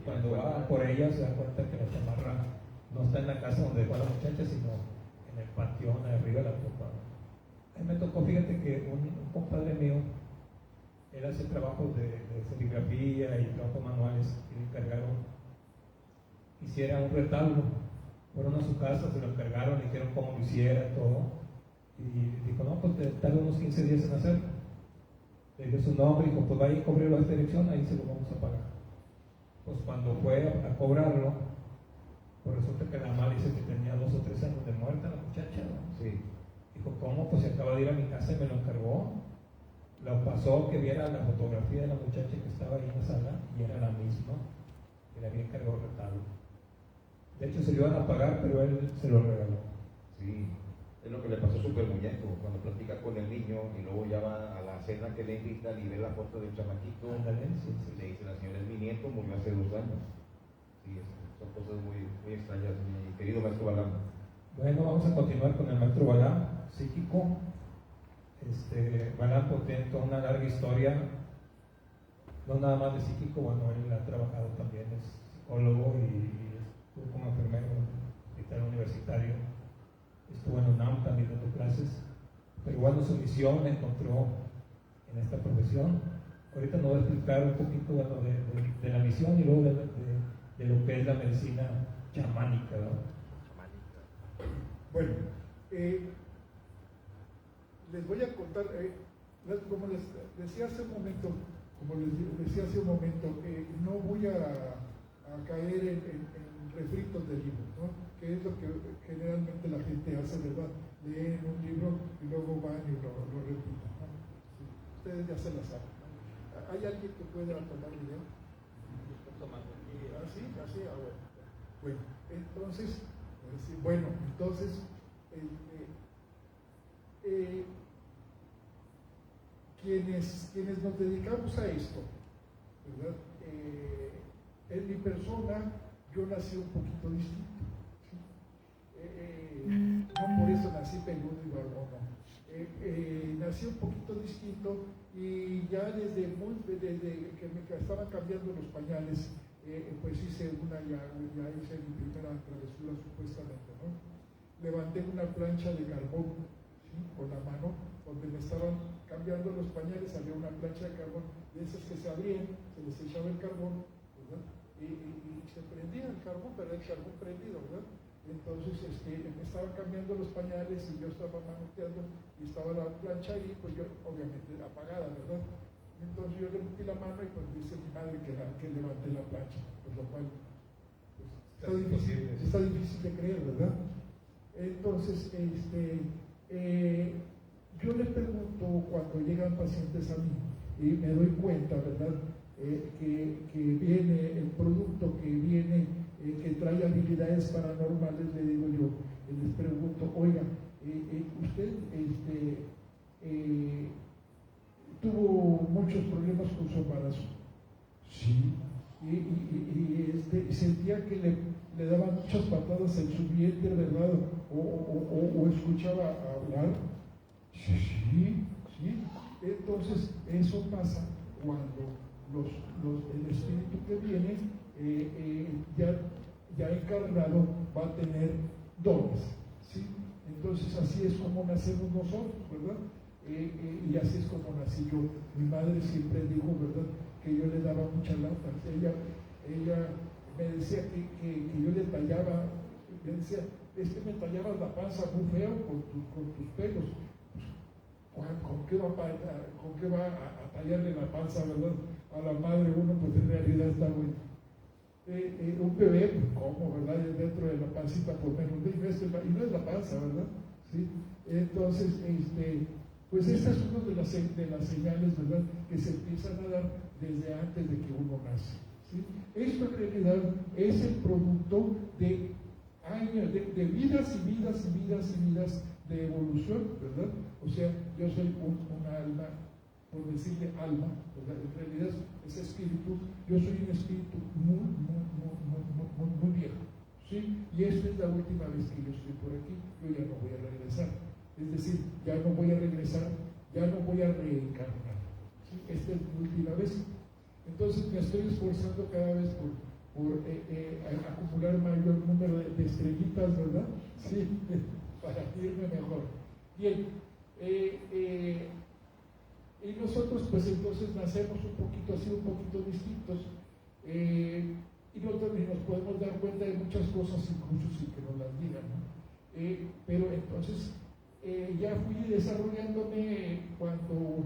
cuando va por ella se da cuenta que la chamarra no está en la casa donde dejó a la muchacha, sino en el panteón arriba de la copa. A mí me tocó, fíjate que un compadre mío, él hace trabajos de serigrafía y trabajos manuales, y le encargaron hiciera un retablo. Fueron a su casa, se lo encargaron, le dijeron cómo lo hiciera, todo, y dijo, no, pues te tarda unos 15 días en hacerlo. Le dio su nombre y dijo, pues vaya y cóbrelo a esta dirección, ahí se lo vamos a pagar. Pues cuando fue a cobrarlo, pues resulta que la mamá dice que tenía 2 o 3 años de muerta la muchacha, ¿no? Sí. Dijo, ¿cómo? Pues se acaba de ir a mi casa y me lo encargó. Lo pasó que viera la fotografía de la muchacha que estaba ahí en la sala y era la misma que le había encargado el retablo. De hecho se lo iban a pagar, pero él se lo regaló. Sí. Es lo que le pasó a Super Muñeco, cuando platica con el niño y luego ya va a la cena que le invitan y ve la foto del chamaquito. Ándale, sí, sí. Y le dice la señora, es mi nieto, murió hace 2 años. Sí, son cosas muy, muy extrañas, mi querido maestro Balam. Bueno, vamos a continuar con el maestro Balam, psíquico. Balam tiene toda una larga historia, no nada más de psíquico, bueno, él ha trabajado también, es psicólogo y estuvo como enfermero en el hospital universitario, estuvo en UNAM también dando clases, pero bueno, su misión la encontró en esta profesión. Ahorita nos va a explicar un poquito bueno, de la misión y luego de lo que es la medicina chamánica, ¿no? Bueno, les voy a contar, como les decía hace un momento, no voy a caer en refritos de libros, ¿no? Que es lo que generalmente la gente hace, ¿verdad? Leen un libro y luego van y lo repiten, ¿no? Sí, ustedes ya se la saben, ¿no? ¿Hay alguien que pueda tomar video? ¿Así? ¿Así? Ah, bueno, entonces, quienes nos dedicamos a esto, ¿verdad? En mi persona, yo nací un poquito distinto, ¿sí? No por eso nací peludo y barbón, no. Nací un poquito distinto y ya desde que me estaban cambiando los pañales, pues hice ya hice mi primera travesura supuestamente, ¿no? Levanté una plancha de carbón, ¿sí? Con la mano, donde me estaban cambiando los pañales, había una plancha de carbón, de esas que se abrían, se les echaba el carbón, ¿verdad? Y se prendía el carbón, pero el carbón prendido, ¿verdad? Entonces me estaban cambiando los pañales y yo estaba manoteando y estaba la plancha ahí, pues yo obviamente apagada, ¿verdad? Entonces yo le metí la mano y pues dice mi madre que levanté la plancha, pues lo cual pues, está difícil de creer, ¿verdad? Entonces, yo le pregunto cuando llegan pacientes a mí y me doy cuenta, ¿verdad? Que viene el producto que viene, que trae habilidades paranormales, le digo yo, les pregunto, oiga, usted tuvo muchos problemas con su embarazo. Sí. Y sentía que le daban muchas patadas en su vientre, ¿verdad? O escuchaba hablar. Sí. Entonces, eso pasa cuando el espíritu que viene, ya encarnado, va a tener dones. ¿Sí? Entonces, así es como nacemos nosotros, ¿verdad? Y así es como nací yo. Mi madre siempre dijo, ¿verdad?, que yo le daba mucha lata. Ella me decía que yo le tallaba, me decía, es que me tallabas la panza muy feo con tus pelos. Pues, ¿con qué va a tallarle la panza, verdad, a la madre uno? Pues en realidad está bueno. Un bebé, pues, ¿cómo, verdad? Dentro de la pancita por menos de meses, y no es la panza, ¿verdad? ¿Sí? Entonces, pues esta es una de las señales, ¿verdad?, que se empiezan a dar desde antes de que uno nace. ¿Sí? Esto en realidad es el producto de años, de vidas y vidas y vidas y vidas de evolución, ¿verdad? O sea, yo soy una alma, por decirle alma, ¿verdad? En realidad es espíritu, yo soy un espíritu muy viejo, ¿sí? Y esta es la última vez que yo estoy por aquí, yo ya no voy a regresar. Es decir, ya no voy a regresar, ya no voy a reencarnar. ¿Sí? Esta es mi última vez. Entonces me estoy esforzando cada vez por acumular mayor número de estrellitas, ¿verdad? Sí, para irme mejor. Bien, y nosotros pues entonces nacemos un poquito así, un poquito distintos, y nosotros nos podemos dar cuenta de muchas cosas incluso sin que nos las digan, ¿no? Pero entonces ya fui desarrollándome cuando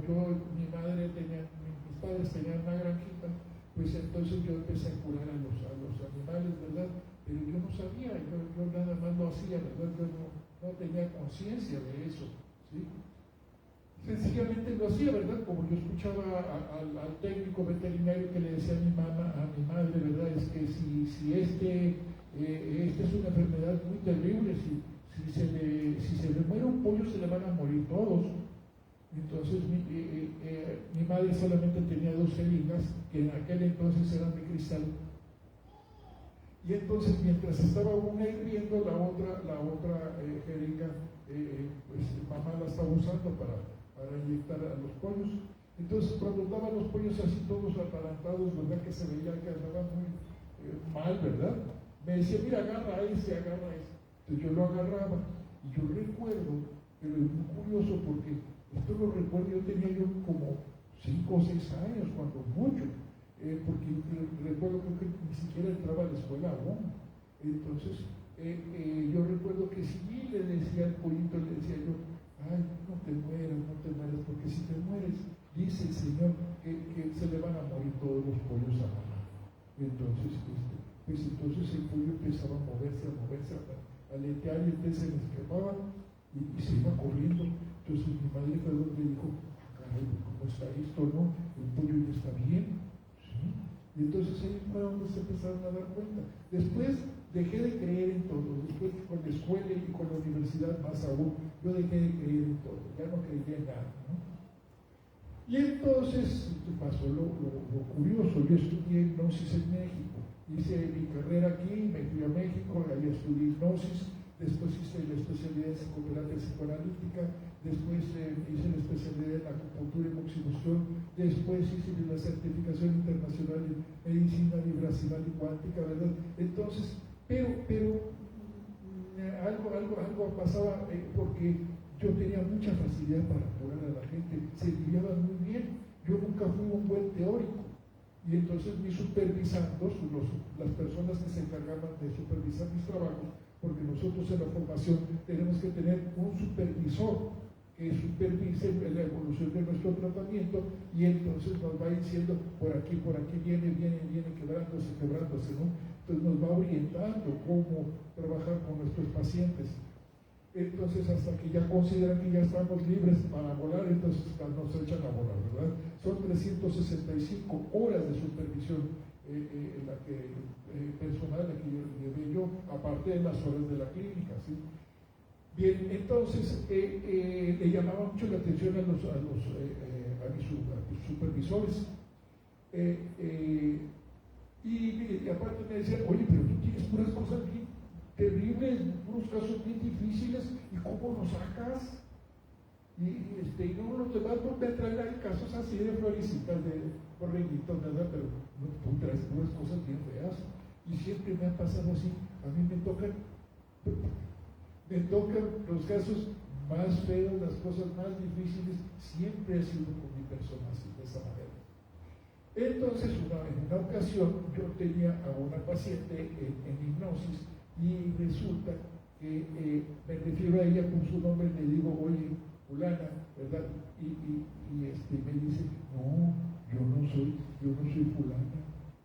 mis padres tenían una granjita, pues entonces yo empecé a curar a los animales, ¿verdad? Pero yo no sabía, yo nada más lo hacía, ¿verdad? Yo no tenía conciencia de eso, ¿sí? Sencillamente lo hacía, ¿verdad? Como yo escuchaba al técnico veterinario que le decía a mi madre, ¿verdad? Es que si esta es una enfermedad muy terrible, si se le muere un pollos se le van a morir todos. Entonces mi madre solamente tenía 2 jeringas, que en aquel entonces eran de cristal. Y entonces mientras estaba una hirviendo, la otra jeringa, pues mamá la estaba usando para inyectar a los pollos. Entonces cuando daban los pollos así todos atarantados, ¿verdad? Que se veía que andaban muy mal, ¿verdad? Me decía, mira, agarra ese. Entonces yo lo agarraba y yo recuerdo, pero es muy curioso porque esto lo recuerdo, yo tenía como 5 o 6 años, cuando mucho, porque recuerdo que ni siquiera entraba a la escuela aún. Entonces yo recuerdo que si le decía al pollito, le decía yo, ay, no te mueras, porque si te mueres, dice el Señor que se le van a morir todos los pollos a mamá. Entonces, pues entonces el pollo empezaba a moverse, a aletear, y entonces se me escapaba y se iba corriendo. Entonces mi madre fue donde dijo, caray, ¿cómo está esto, no? El pollo ya está bien, ¿sí? Y entonces ahí fue donde se empezaron a dar cuenta. Después dejé de creer en todo, después con la escuela y con la universidad más aún, yo dejé de creer en todo, ya no creía en nada, ¿no? Y entonces pasó lo curioso, yo estudié hipnosis en México, hice mi carrera aquí, me fui a México, allá estudié hipnosis, después hice la especialidad en psicoterapia psicoanalítica, después hice la especialidad en acupuntura y moxibustión, después hice la certificación internacional en medicina vibracional y cuántica, ¿verdad? Entonces, pero algo pasaba porque yo tenía mucha facilidad para curar a la gente, se guiaban muy bien, yo nunca fui un buen teórico. Y entonces mis supervisandos, las personas que se encargaban de supervisar mis trabajos, porque nosotros en la formación tenemos que tener un supervisor que supervise la evolución de nuestro tratamiento, y entonces nos va diciendo por aquí viene quebrándose, ¿no? Entonces nos va orientando cómo trabajar con nuestros pacientes. Entonces hasta que ya consideran que ya estamos libres para volar, entonces nos echan a volar, ¿verdad? Son 365 horas de supervisión personal la que llevé yo, aparte de las horas de la clínica, ¿sí? Bien, entonces le llamaba mucho la atención a mis supervisores, y aparte me decían, oye, pero tú tienes puras cosas bien terribles, unos casos bien difíciles, ¿y cómo los sacas? Y no los demás me traen ahí casos así de florecitas, de borreguitos, ¿verdad? Pero no, tú traes unas cosas bien feas, y siempre me ha pasado así. A mí me tocan los casos más feos, las cosas más difíciles, siempre ha sido con mi persona así, de esa manera. Entonces, en una ocasión, yo tenía a una paciente en hipnosis, y resulta que me refiero a ella con su nombre, le digo, oye, fulana, ¿verdad? Y me dice, no, yo no soy fulana.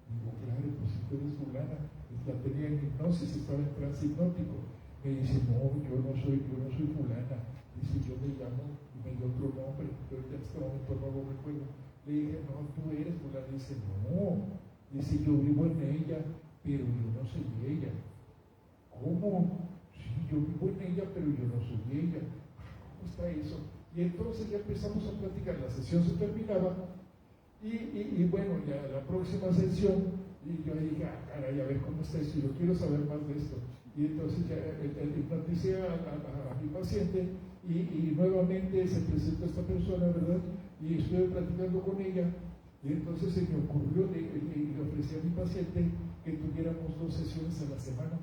Digo, claro, pues si tú eres fulana, la tenía en hipnosis, estaba en trance hipnótico. Me dice, no, yo no soy fulana. Dice, yo me llamo, y me dio otro nombre, pero en este momento no lo recuerdo. Le dije, no, tú eres fulana. Dice, no, dice, yo vivo en ella, pero yo no soy ella. ¿Cómo? Sí, yo vivo en ella, pero yo no soy ella. ¿Cómo está eso? Y entonces ya empezamos a platicar, la sesión se terminaba, y bueno, ya la próxima sesión, y yo dije, caray, a ver cómo está esto, yo quiero saber más de esto. Y entonces ya hipnoticé a mi paciente, y nuevamente se presentó esta persona, ¿verdad? Y estuve platicando con ella, y entonces se me ocurrió, le ofrecí a mi paciente que tuviéramos 2 sesiones a la semana.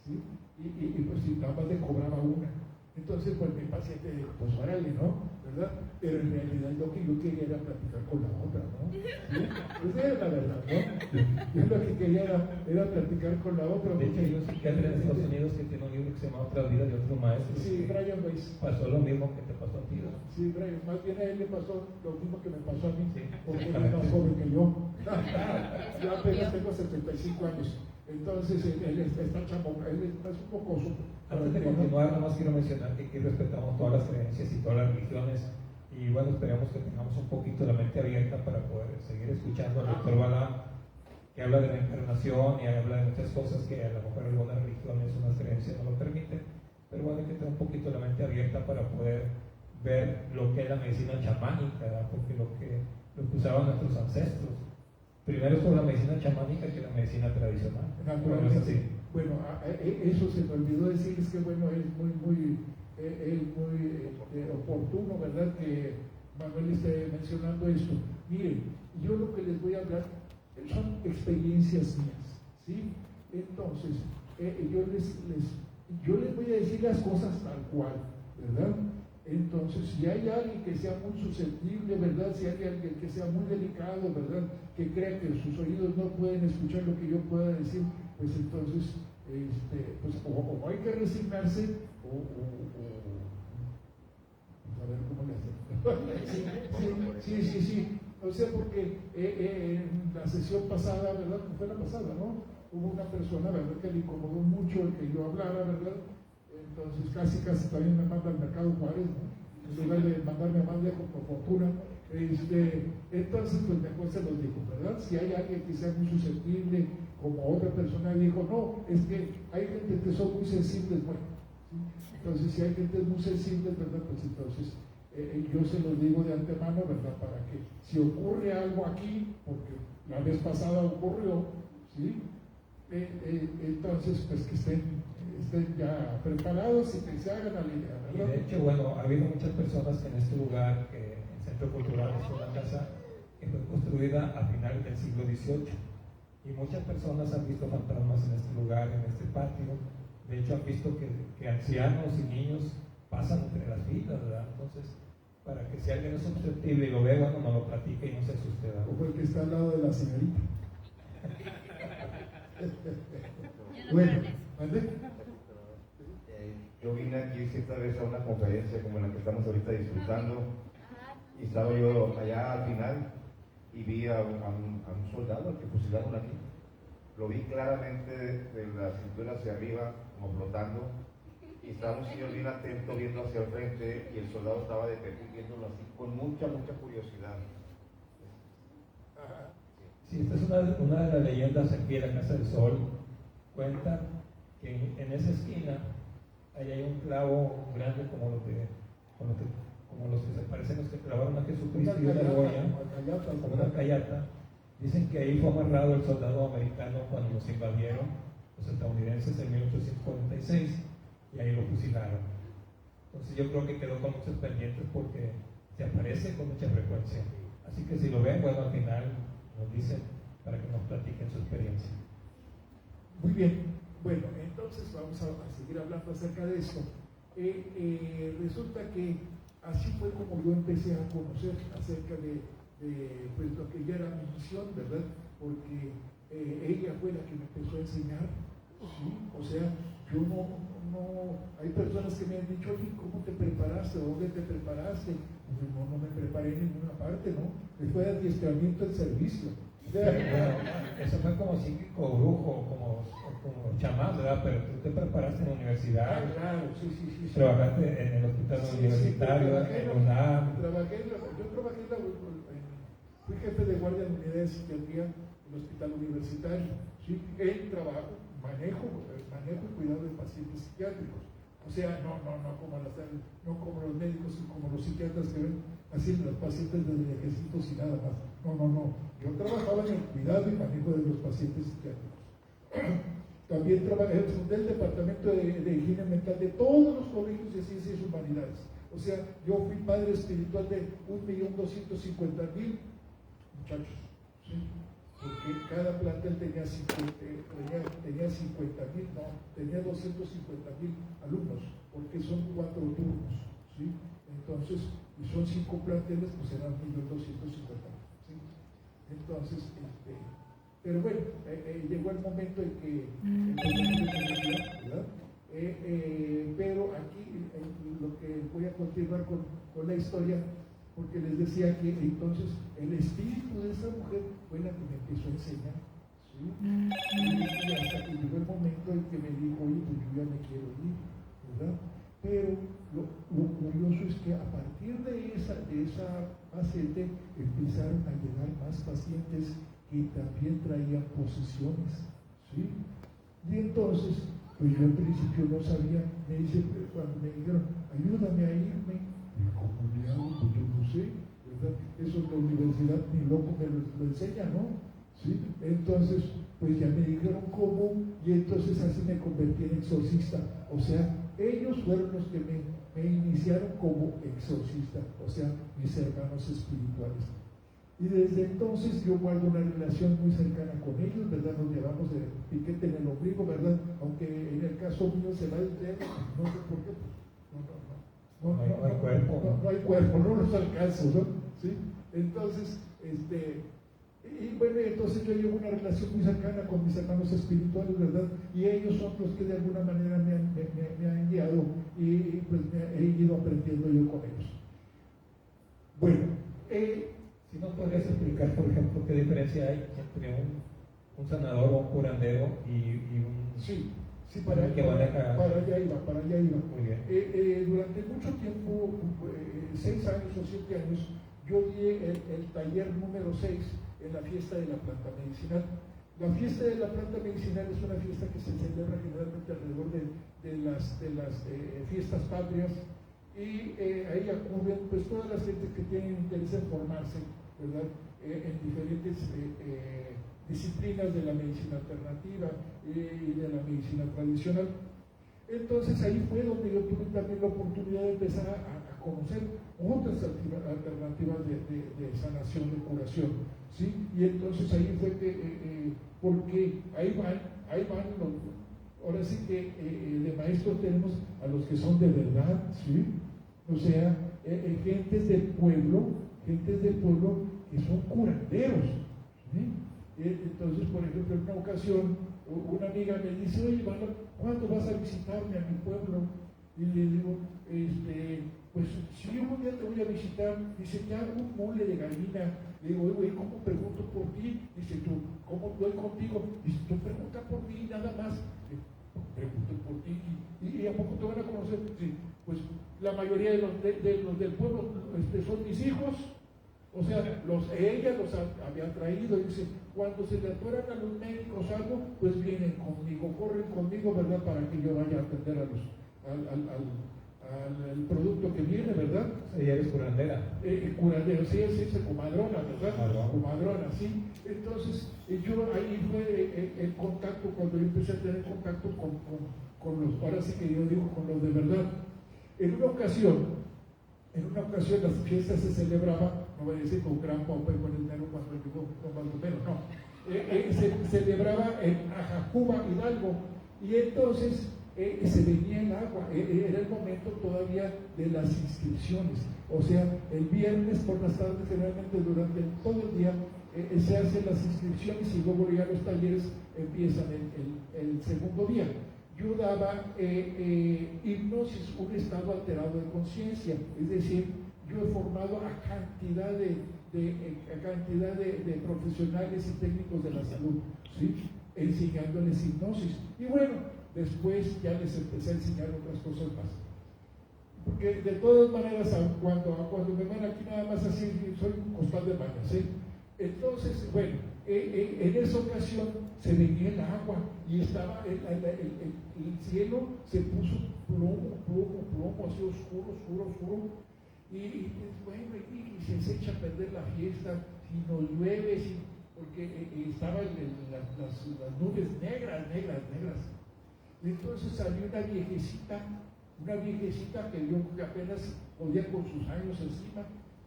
¿Sí? Y pues si nada más le cobraba una. Entonces, pues mi paciente dijo, pues órale, ¿no? ¿Verdad? Pero en realidad lo que yo quería era platicar con la otra, ¿no? ¿Sí? Pues era la verdad, ¿no? Yo lo que quería era platicar con la otra. De hecho, hay un psiquiatra en Estados Unidos que tiene un libro que se llama Otra vida de otro maestro. Sí, Brian Weiss. Pasó lo mismo que te pasó a ti, ¿no? Sí, Brian, más bien a él le pasó lo mismo que me pasó a mí, Sí, porque él es más joven que yo. Yo apenas tengo 75 años. Entonces, él está chamoca, él es un mocoso. Antes de continuar, nada más quiero mencionar que aquí respetamos todas las creencias y todas las religiones, y bueno, esperemos que tengamos un poquito la mente abierta para poder seguir escuchando al doctor Balá, que habla de la encarnación y habla de muchas cosas que a lo mejor algunas religiones, unas creencias no lo permiten, pero bueno, hay que tener un poquito la mente abierta para poder ver lo que es la medicina chamánica, ¿verdad? Porque lo que usaban nuestros ancestros, primero fue la medicina chamánica que la medicina tradicional. Naturalmente. Bueno, es así. Bueno, eso se me olvidó decir, es que bueno, es muy oportuno, ¿verdad?, que Manuel esté mencionando esto. Miren, yo lo que les voy a hablar son experiencias mías, ¿sí? Entonces, yo les voy a decir las cosas tal cual, ¿verdad? Entonces, si hay alguien que sea muy susceptible, ¿verdad? Si hay alguien que sea muy delicado, ¿verdad? Que crea que sus oídos no pueden escuchar lo que yo pueda decir, pues entonces, pues o hay que resignarse o a ver cómo le hacemos. Sí. O sea, porque en la sesión pasada, ¿verdad? Fue la pasada, ¿no? Hubo una persona, ¿verdad?, que le incomodó mucho el que yo hablara, ¿verdad? Entonces casi también me manda al Mercado Juárez, ¿no? En lugar de mandarme más lejos por fortuna. Entonces, pues mejor se los digo, ¿verdad? Si hay alguien que sea muy susceptible, como otra persona dijo, no, es que hay gente que son muy sensibles, bueno, ¿sí? Entonces, si hay gente muy sensible, ¿verdad? Pues entonces, yo se los digo de antemano, ¿verdad? Para que si ocurre algo aquí, porque la vez pasada ocurrió, ¿sí? Entonces, pues que estén ya preparados y que se hagan a la idea, Y ¿verdad? de hecho, bueno, ha habido muchas personas que en este lugar, que el Centro Cultural es una casa que fue construida a finales del siglo XVIII. Y muchas personas han visto fantasmas en este lugar, en este patio. De hecho, han visto que ancianos y niños pasan entre las filas, ¿verdad? Entonces, para que si alguien es susceptible y lo ve, bueno, no lo platique y no se asuste, ¿verdad? Como el que está al lado de la señorita. Bueno, ¿vale? Yo vine aquí cierta vez a una conferencia como la que estamos ahorita disfrutando y estaba yo allá al final y vi a un soldado al que fusilaron aquí. Lo vi claramente de la cintura hacia arriba, como flotando, y estaba un señor bien atento viendo hacia el frente y el soldado estaba detenido viéndolo así con mucha curiosidad. Sí, esta es una de las leyendas aquí en la Casa del Sol. Cuenta que en esa esquina ahí hay un clavo grande como los que se parecen los que clavaron a Jesucristo y una Goya, como una cayata. Dicen que ahí fue amarrado el soldado americano cuando los invadieron los estadounidenses en 1846 y ahí lo fusilaron. Entonces yo creo que quedó con muchos pendientes porque se aparece con mucha frecuencia. Así que si lo ven, bueno, al final nos dicen para que nos platiquen su experiencia. Muy bien, bueno, entonces vamos a seguir hablando acerca de esto. Resulta que así fue como yo empecé a conocer acerca de pues lo que ya era mi misión, ¿verdad? Porque ella fue la que me empezó a enseñar, ¿sí? O sea, yo no, hay personas que me han dicho, oye, ¿cómo te preparaste? ¿Dónde te preparaste? No me preparé en ninguna parte, ¿no? Fue adiestramiento en servicio. Bueno, eso fue como psíquico, brujo, como chamán, ¿verdad? Pero tú te preparaste en la universidad. Claro, sí. Trabajaste en el hospital universitario, en UNAM. Fui jefe de guardia de unidades de psiquiatría en el hospital universitario. ¿Sí? El trabajo, manejo y cuidado de pacientes psiquiátricos. O sea, no como los médicos y como los psiquiatras que ven así los pacientes del ejército y nada más. No. Yo trabajaba en el cuidado y manejo de los pacientes psiquiátricos. También trabajé en el departamento de higiene mental de todos los colegios de ciencias y humanidades. O sea, yo fui padre espiritual de 1.250.000 muchachos. ¿Sí? Porque cada plantel tenía 250.000 alumnos, porque son 4 turnos. ¿Sí? Entonces, y son 5 planteles, pues eran 1.250.000. ¿Sí? Entonces, pero bueno, llegó el momento en que ¿verdad? Pero aquí lo que voy a continuar con la historia, porque les decía que entonces el espíritu de esa mujer fue la que me empezó a enseñar, ¿sí? Y hasta que llegó el momento en que me dijo, oye, pues yo ya me quiero ir, ¿verdad? Pero lo curioso es que a partir de esa paciente empezaron a llegar más pacientes que también traían posesiones, ¿sí? Y entonces Pues yo al principio no sabía, me dice, cuando me dijeron, ayúdame a irme, y ¿cómo le hago? Pues yo no sé, ¿verdad? Eso en la universidad ni loco me lo enseña, ¿no? ¿Sí? Entonces, pues ya me dijeron cómo, y entonces así me convertí en exorcista. O sea, ellos fueron los que me iniciaron como exorcista, o sea, mis hermanos espirituales. Y desde entonces yo guardo una relación muy cercana con ellos, ¿verdad? Nos llevamos de piquete en el ombligo, ¿verdad? Aunque en el caso mío se va el dedo, no sé por qué, No hay cuerpo. No hay cuerpo, no los alcanzo, ¿no? ¿Sí? Entonces, y bueno, entonces yo llevo una relación muy cercana con mis hermanos espirituales, ¿verdad? Y ellos son los que de alguna manera me han guiado y pues he ido aprendiendo yo con ellos. Bueno, si nos podrías explicar, por ejemplo, qué diferencia hay entre un sanador o un curandero y un... Sí, para allá iba. Muy bien. Durante mucho tiempo, 6 años o 7 años, yo di el taller número 6 en la fiesta de la planta medicinal. La fiesta de la planta medicinal es una fiesta que se celebra generalmente alrededor de las fiestas patrias, y ahí acuden pues todas las gentes que tienen interés en formarse, ¿verdad? En diferentes disciplinas de la medicina alternativa y de la medicina tradicional. Entonces ahí fue donde yo tuve también la oportunidad de empezar a conocer otras alternativas de sanación, de curación, ¿sí? Y entonces ahí fue que, porque ahí van ahora sí que de maestros tenemos a los que son de verdad, ¿sí? O sea, gentes del pueblo que son curanderos, ¿sí? Entonces, por ejemplo, en una ocasión, una amiga me dice, oye, ¿cuándo vas a visitarme a mi pueblo? Y le digo, pues si un día te voy a visitar, dice, ya un mole de gallina. Le digo, oye, ¿cómo pregunto por ti? Dice, tú, ¿cómo voy contigo? Dice, tú pregunta por mí, nada más. Pregunto por ti, ¿y a poco te van a conocer? Sí, pues la mayoría de los del pueblo son mis hijos. O sea, ella los había traído, y dice, cuando se le atoran a los médicos algo, pues vienen conmigo, corren conmigo, ¿verdad? Para que yo vaya a atender al producto que viene, ¿verdad? Ella es curandera. Curandera, sí, comadrona, ¿verdad? Comadrona, sí. Entonces, yo ahí fue el contacto, cuando yo empecé a tener contacto con los, ahora sí que yo digo, con los de verdad. En una ocasión las fiestas se celebraban, no voy a decir con gran pompa y con el dinero cuando llegó con Baldomero, no. Se celebraba en Ajacuba, Hidalgo, y entonces se venía el agua, era el momento todavía de las inscripciones, o sea, el viernes por las tardes, generalmente durante todo el día, se hacen las inscripciones y luego ya los talleres empiezan el segundo día. Yo daba hipnosis, un estado alterado de conciencia, es decir, yo he formado a cantidad de profesionales y técnicos de la salud, ¿sí? Enseñándoles hipnosis. Y bueno, después ya les empecé a enseñar otras cosas más. Porque de todas maneras, cuando me ven aquí nada más así, soy un costal de baño, ¿sí? Entonces, bueno, en esa ocasión se venía el agua y estaba el cielo se puso plomo, así oscuro, y bueno, y se echa a perder la fiesta, si nos llueve, porque estaban las nubes negras. Entonces salió una viejecita que apenas podía con sus años encima,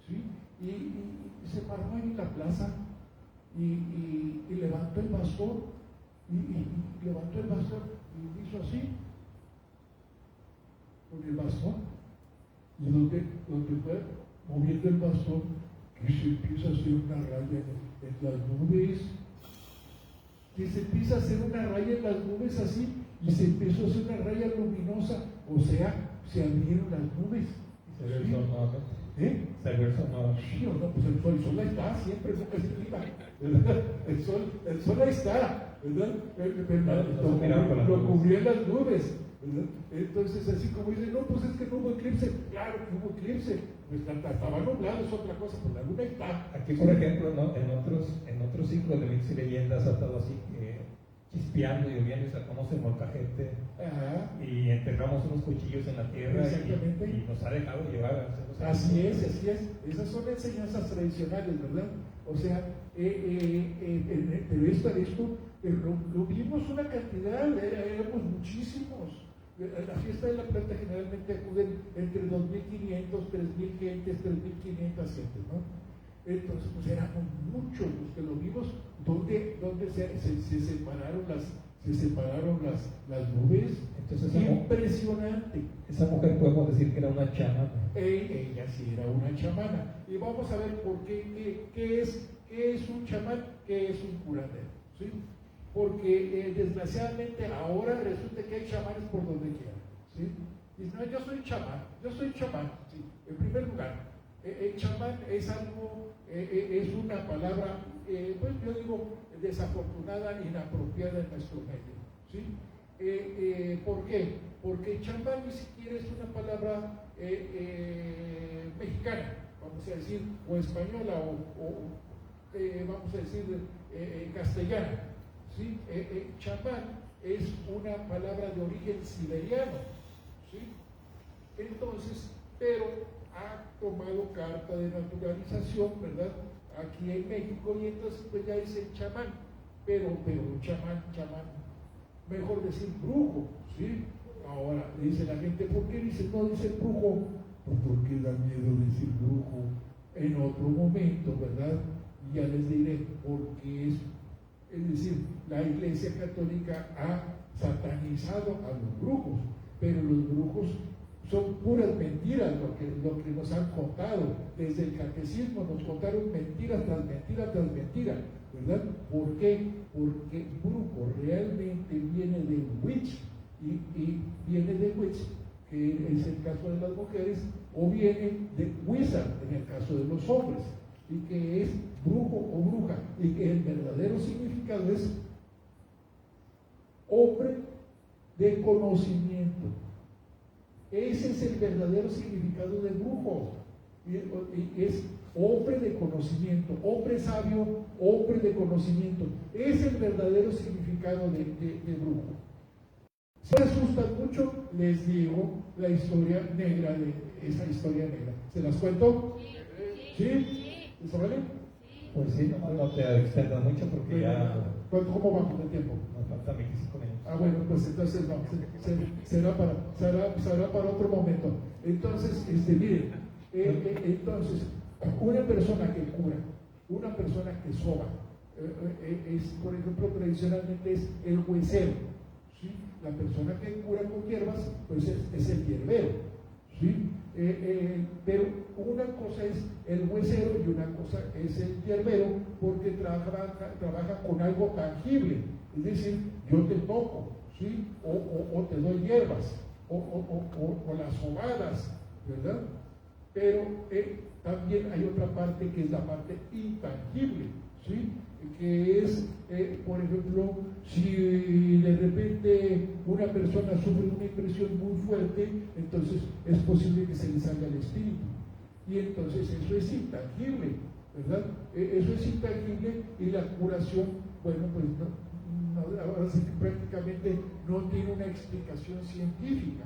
¿sí? Y se paró ahí en la plaza y levantó el bastón y hizo así con el bastón, y donde fue moviendo el bastón, que se empieza a hacer una raya en las nubes, así, y se empezó a hacer una raya luminosa, o sea, se abrieron las nubes. Se ve el sol nuevamente. Se ve el sol nuevamente. Sí o no, pues el sol ahí está, siempre nunca se clima, ¿verdad? El sol ahí está, ¿verdad? Lo cubrió en las nubes, ¿verdad? Entonces, así como dicen, no, pues es que no hubo eclipse. Claro que hubo eclipse, pues estaba nublado, es otra cosa, pues la luna está. Aquí, por ejemplo, ¿no? en otros ciclos de mitos y leyendas ha estado así, chispeando, lloviendo, y sacamos el molcajete Ajá. y enterramos unos cuchillos en la tierra Exactamente. y nos ha dejado llevar a hacer los Así actos. es, así es. Esas son enseñanzas tradicionales, ¿verdad? O sea, pero esto lo vimos una cantidad, éramos muchísimos. A la fiesta de la planta generalmente acuden entre 2.500, 3.000 gentes, 3.500 gentes, ¿no? Entonces, pues éramos muchos los que lo vimos, donde se separaron las nubes. Entonces, Impresionante. esa mujer podemos decir que era una chamana. Ella sí era una chamana. Y vamos a ver por qué es un chamán, qué es un curandero, ¿sí? Porque desgraciadamente ahora resulta que hay chamanes por donde quiera, ¿sí? Dicen, no, yo soy chamán, ¿sí? En primer lugar, el chamán es algo, es una palabra, pues yo digo, desafortunada, inapropiada en nuestro medio, ¿sí? ¿Por qué? Porque chamán ni siquiera es una palabra mexicana, vamos a decir, o española, o vamos a decir castellana, ¿sí? Chamán es una palabra de origen siberiano, ¿sí? Entonces, pero ha tomado carta de naturalización, ¿verdad? Aquí en México, y entonces pues ya dicen chamán, pero chamán, mejor decir brujo, ¿sí? Ahora, dice la gente, ¿por qué no dice brujo? Pues porque da miedo decir brujo. En otro momento, ¿verdad? Ya les diré, porque es decir, la Iglesia Católica ha satanizado a los brujos, pero los brujos son puras mentiras lo que nos han contado. Desde el catecismo nos contaron mentira tras mentira tras mentira, ¿verdad? ¿Por qué? Porque brujo realmente viene de witch, y viene de witch, que es el caso de las mujeres, o viene de wizard, en el caso de los hombres, y que es brujo o bruja, y que el verdadero significado es hombre de conocimiento. Ese es el verdadero significado de brujo, y es hombre de conocimiento, hombre sabio, hombre de conocimiento. Es el verdadero significado de brujo. Si les asusta mucho, les digo la historia negra de esa historia negra. ¿Se las cuento? ¿Sí? ¿Les vale? Pues sí, no te extendas mucho porque ya ¿Cómo vamos de tiempo? nos faltan 25 minutos. Ah, bueno, pues entonces no, será para otro momento. Entonces, miren, entonces, una persona que cura, una persona que soba, por ejemplo, tradicionalmente es el huesero, ¿sí? La persona que cura con hierbas, pues es el hierbero, ¿sí? Pero una cosa es el huesero y una cosa es el hierbero, porque trabaja con algo tangible, es decir, yo te toco, ¿sí? O te doy hierbas, o las sobadas, ¿verdad? Pero también hay otra parte que es la parte intangible, ¿sí? Que es, por ejemplo, si de repente una persona sufre una impresión muy fuerte, entonces es posible que se le salga el espíritu. Y entonces eso es intangible, ¿verdad? Eso es intangible, y la curación, bueno, pues ahora sí que prácticamente no tiene una explicación científica.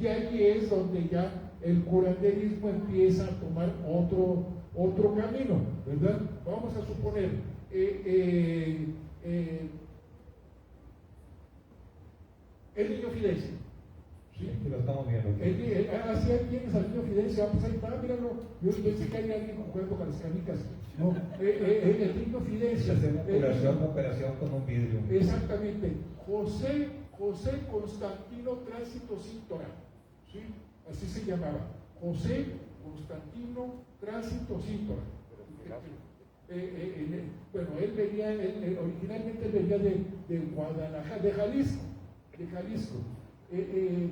Y ahí es donde ya el curanderismo empieza a tomar otro camino, ¿verdad? Vamos a suponer, el niño Fidencio, ¿sí? Aquí lo estamos viendo. Así tienes al niño Fidencio, va a pasar, míralo, yo pensé que había alguien jugando con las canicas. No, el niño Fidencio. Una operación con un vidrio. Exactamente. José Constantino Tránsito Cíntora, ¿sí? Así se llamaba. José Constantino Tránsito Cíntora. Bueno, él venía, originalmente él venía de Guadalajara, de Jalisco,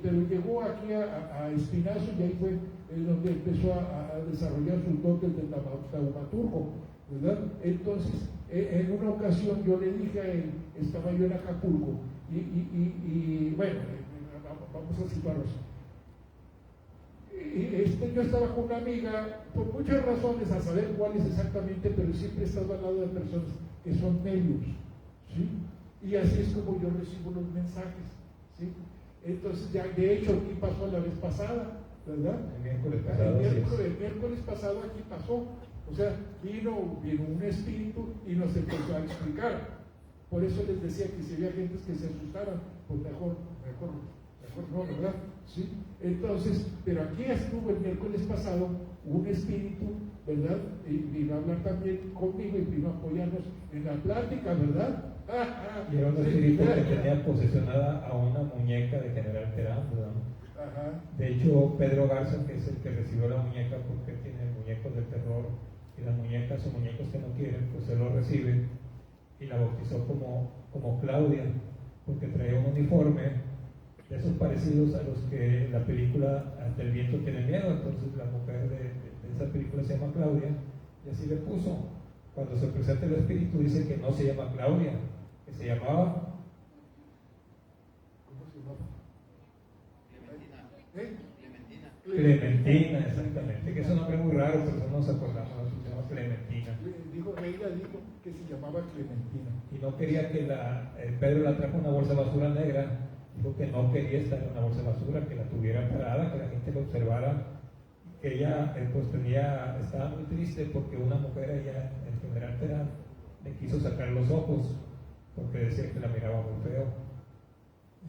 pero llegó aquí a Espinazo, y ahí fue donde empezó a desarrollar sus dotes de taumaturgo, ¿verdad? Entonces, en una ocasión yo le dije a él, estaba yo en Acapulco, y bueno, vamos a situarnos. Yo estaba con una amiga, por muchas razones, a saber cuáles exactamente, pero siempre he estado al lado de personas que son medios, ¿sí? Y así es como yo recibo los mensajes, ¿sí? Entonces, ya, de hecho, aquí pasó la vez pasada, ¿verdad? El miércoles pasado. El miércoles pasado aquí pasó. O sea, vino un espíritu y nos empezó a explicar. Por eso les decía que si había gentes que se asustaran, pues mejor no, ¿verdad? ¿Sí? Entonces, pero aquí estuvo el miércoles pasado un espíritu, ¿verdad? Y vino a hablar también conmigo y vino a apoyarnos en la plática, ¿verdad? Y era un espíritu que tenía posesionada a una muñeca de General Terán, ¿verdad? Ajá. De hecho, Pedro Garza, que es el que recibió la muñeca porque tiene muñecos del terror, y las muñecas o muñecos que no quieren, pues él lo recibe y la bautizó como Claudia, porque traía un uniforme de esos parecidos a los que la película Hasta el viento tiene miedo. Entonces la mujer de esa película se llama Claudia y así le puso. Cuando se presenta el espíritu dice que no se llama Claudia, que se llamaba ¿Cómo se llama? Clementina, exactamente, que es un nombre muy raro, pero no nos acordamos, se llama Clementina. Ella dijo que se llamaba Clementina. Y no quería que Pedro la trajo una bolsa de basura negra. Dijo que no quería estar en una bolsa de basura, que la tuviera parada, que la gente la observara, que ella pues estaba muy triste porque una mujer allá, el general Terán, le quiso sacar los ojos porque decía que la miraba muy feo.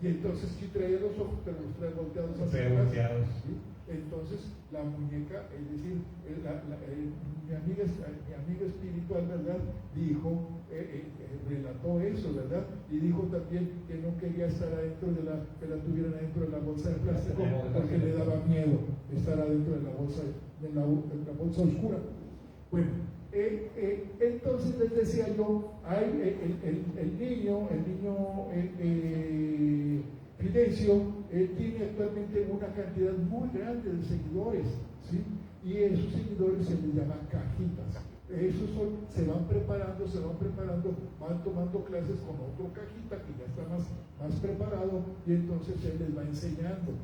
Y entonces sí traía los ojos, pero los trae volteados hacia Feo atrás, volteados. ¿sí? Entonces la muñeca, es decir, mi amiga espiritual, ¿verdad? Dijo, relató eso, ¿verdad? Y dijo también que no quería estar adentro que la tuvieran adentro de la bolsa de plástico porque le daba miedo estar adentro de la bolsa, de la bolsa oscura. Bueno, entonces les decía yo, hay el niño Fidencio tiene actualmente una cantidad muy grande de seguidores, ¿sí? Y esos seguidores se les llaman cajitas. Esos se van preparando, van tomando clases con otro cajita que ya está más preparado y entonces él les va enseñando,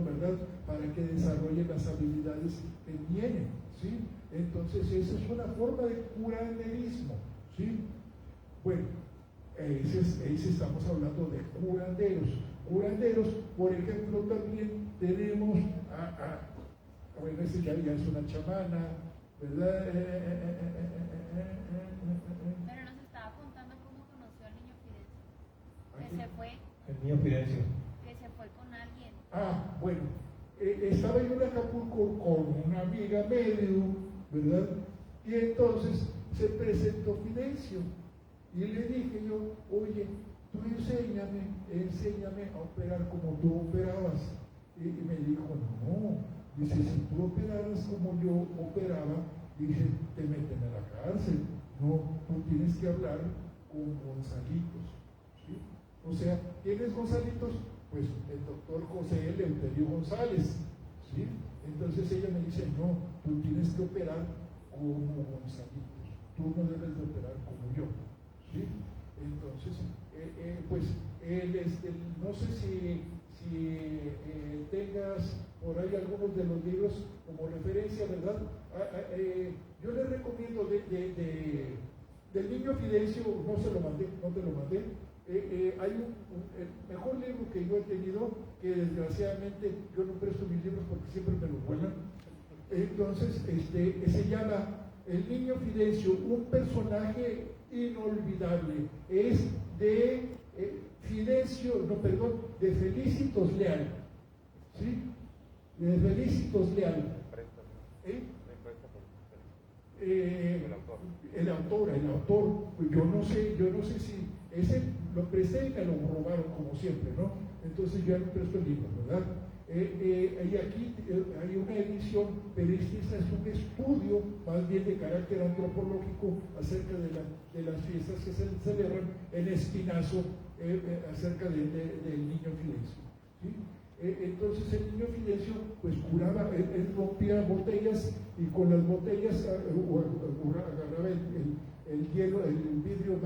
¿verdad? Para que desarrollen las habilidades que tienen, ¿sí? Entonces esa es una forma de curanderismo, ¿sí? Bueno, estamos hablando de curanderos. Curanderos, por ejemplo, también tenemos bueno, ese ya es una chamana, ¿verdad? Pero nos estaba contando cómo conoció al niño Fidencio. Que se fue. El niño Fidencio. Que se fue con alguien. Bueno, estaba yo en Acapulco con una amiga médium, ¿verdad? Y entonces se presentó Fidencio. Y le dije yo, oye, tú enséñame a operar como tú operabas. Y me dijo, no, dice, si tú operaras como yo operaba, dice, te meten a la cárcel. No, tú tienes que hablar con Gonzalitos, ¿sí? O sea, ¿quién es Gonzalitos? Pues el doctor José Eleuterio González, ¿sí? Entonces ella me dice, no, tú tienes que operar como Gonzalitos, tú no debes de operar como yo, ¿sí? Entonces, pues, no sé si tengas por ahí algunos de los libros como referencia, ¿verdad? Yo les recomiendo del niño Fidencio, no te lo mandé. Hay el mejor libro que yo he tenido, que desgraciadamente yo no presto mis libros porque siempre me lo vuelan. Entonces, se llama El niño Fidencio, un personaje inolvidable. Es de de Felicitos Leal, ¿sí? De Felicitos Leal. El autor, pues yo no sé si ese lo presté y me lo robaron como siempre, ¿no? Entonces yo ya no presto el libro, ¿verdad? Y aquí hay una edición, pero este es un estudio más bien de carácter antropológico acerca de las fiestas que se celebran en Espinazo, acerca del niño Fidencio, ¿sí? Entonces el niño Fidencio pues curaba, él rompía botellas y con las botellas agarraba el hielo, el vidrio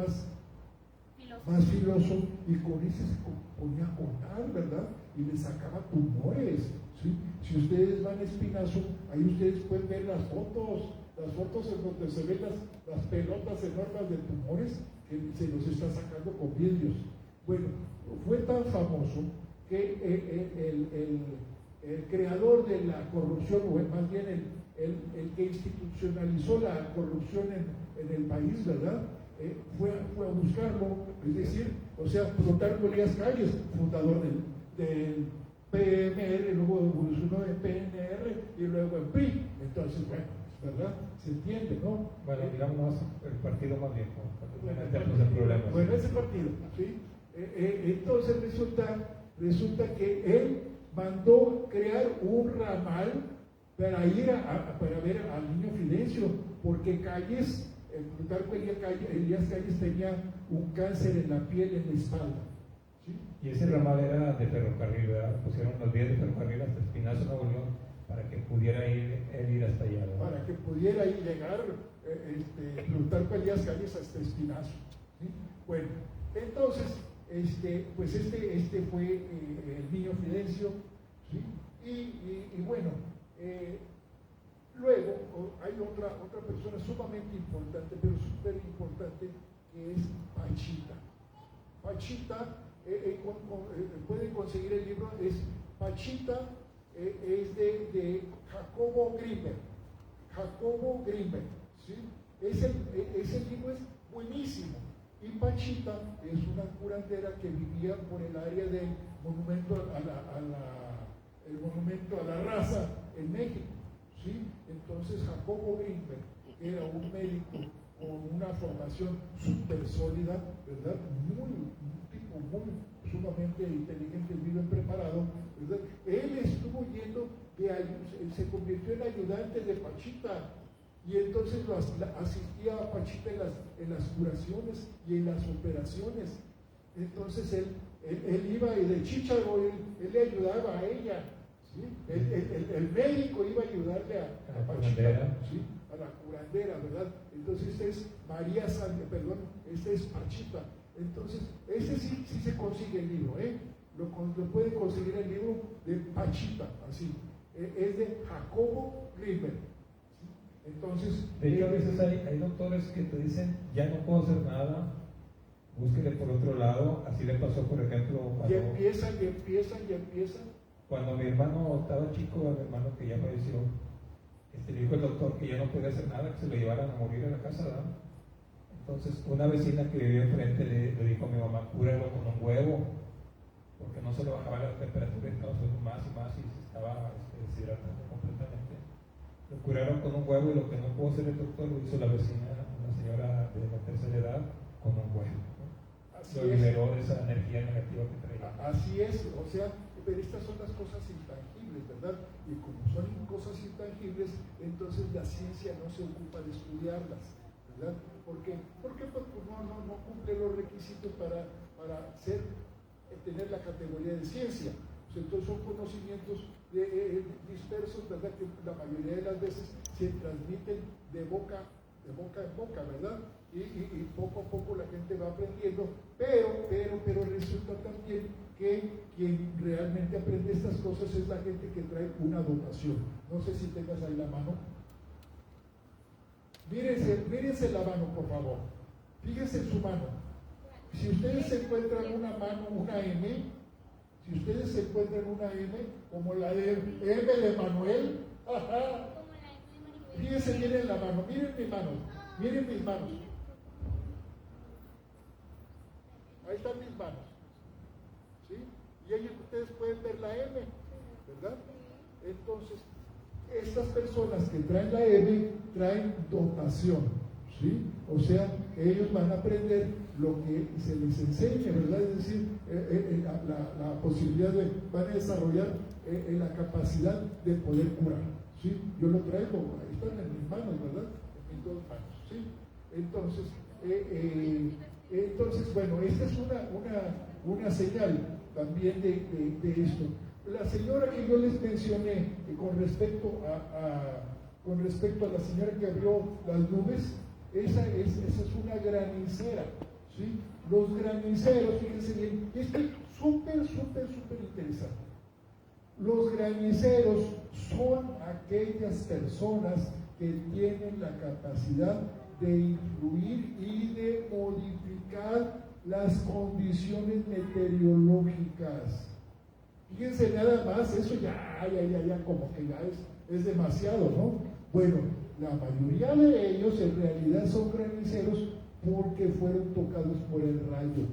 más filoso y con ese se ponía a cortar, ¿verdad? Y le sacaba tumores, ¿sí? Si ustedes van a Espinazo, ahí ustedes pueden ver las fotos en donde se ven las pelotas enormes de tumores que se los está sacando con vidrios. Bueno, fue tan famoso que el creador de la corrupción, o más bien el que institucionalizó la corrupción en el país, ¿verdad? Fue a buscarlo, es decir, o sea, Plutarco Elías Calles, fundador del PMR, luego evolucionó en PNR y luego en PRI. Entonces, bueno, ¿verdad? Se entiende, ¿no? Bueno, digamos el partido más viejo, para no meternos en problemas. Bueno, ese partido, ¿sí? Entonces resulta que él mandó crear un ramal para ir para ver al niño Fidencio, porque Calles, Plutarco Elías Calles tenía un cáncer en la piel, en la espalda. ¿Sí? Y ese ramal era de ferrocarril, ¿verdad? Pusieron los vías de ferrocarril hasta Espinazo, Nuevo León, para que pudiera ir hasta allá, ¿verdad? Para que pudiera llegar Plutarco Elías Calles hasta Espinazo. ¿Sí? Bueno, entonces, pues este fue el niño Fidencio, ¿sí? Y bueno, luego hay otra persona sumamente importante, pero súper importante, que es Pachita. Pachita, pueden conseguir el libro, Pachita es de Jacobo Grimberg. Jacobo Grimberg, ¿sí? Ese libro es buenísimo. Y Pachita es una curandera que vivía por el área del monumento el monumento a la raza en México, ¿sí? Entonces Jacobo Grimberg era un médico con una formación súper sólida, ¿verdad? Un tipo muy sumamente inteligente, muy bien preparado, ¿verdad? Él estuvo yendo se convirtió en ayudante de Pachita, y entonces asistía a Pachita en las curaciones y en las operaciones. Entonces él iba y de chícharo, él le ayudaba a ella, ¿sí? El médico iba a ayudarle a Pachita, ¿sí? A la curandera, ¿verdad? Entonces es esta es Pachita. Entonces, ese sí se consigue el libro, lo pueden conseguir el libro de Pachita, así. Es de Jacobo Grimberg. Entonces, de hecho, a veces hay doctores que te dicen, ya no puedo hacer nada, búsquele por otro lado. Así le pasó, por ejemplo, y empiezan. Cuando mi hermano estaba chico, mi hermano que ya falleció, le dijo el doctor que ya no podía hacer nada, que se lo llevaran a morir a la casa, ¿verdad? Entonces, una vecina que vivía enfrente le dijo a mi mamá, cúralo con un huevo, porque no se le bajaba la temperatura, estaba subiendo más y más y se estaba deshidratando completamente. Lo curaron con un huevo, y lo que no pudo hacer el doctor lo hizo la vecina, una señora de la tercera edad, con un huevo, ¿no? Lo liberó de esa energía negativa que traía. Así es, o sea, pero estas son las cosas intangibles, ¿verdad? Y como son cosas intangibles, entonces la ciencia no se ocupa de estudiarlas, ¿verdad? ¿Por qué? Porque no cumple los requisitos para tener la categoría de ciencia. Pues entonces son conocimientos dispersos, ¿verdad? Que la mayoría de las veces se transmiten de boca en boca, ¿verdad? Y poco a poco la gente va aprendiendo, pero resulta también que quien realmente aprende estas cosas es la gente que trae una dotación. No sé si tengas ahí la mano. Mírense la mano, por favor. Fíjense en su mano. Si ustedes encuentran una mano, una M, si ustedes se encuentran una M, como la de M de Manuel, ajá. Fíjense bien en la mano, miren mis manos. Ahí están mis manos, ¿sí? Y ahí ustedes pueden ver la M, ¿verdad? Entonces, estas personas que traen la M traen dotación, ¿sí? O sea, ellos van a aprender lo que se les enseña, ¿verdad? Es decir, la posibilidad van a desarrollar la capacidad de poder curar, ¿sí? Yo lo traigo, ahí están en mis manos, ¿verdad? En mis dos manos, ¿sí? Entonces, bueno, esta es una señal también de esto. La señora que yo les mencioné con respecto a la señora que abrió las nubes, esa es una granicera, ¿sí? Los graniceros, fíjense bien, esto es súper interesante. Los graniceros son aquellas personas que tienen la capacidad de influir y de modificar modificar las condiciones meteorológicas. Fíjense nada más, eso ya como que ya es demasiado, ¿no? Bueno, la mayoría de ellos en realidad son graniceros porque fueron tocados por el rayo.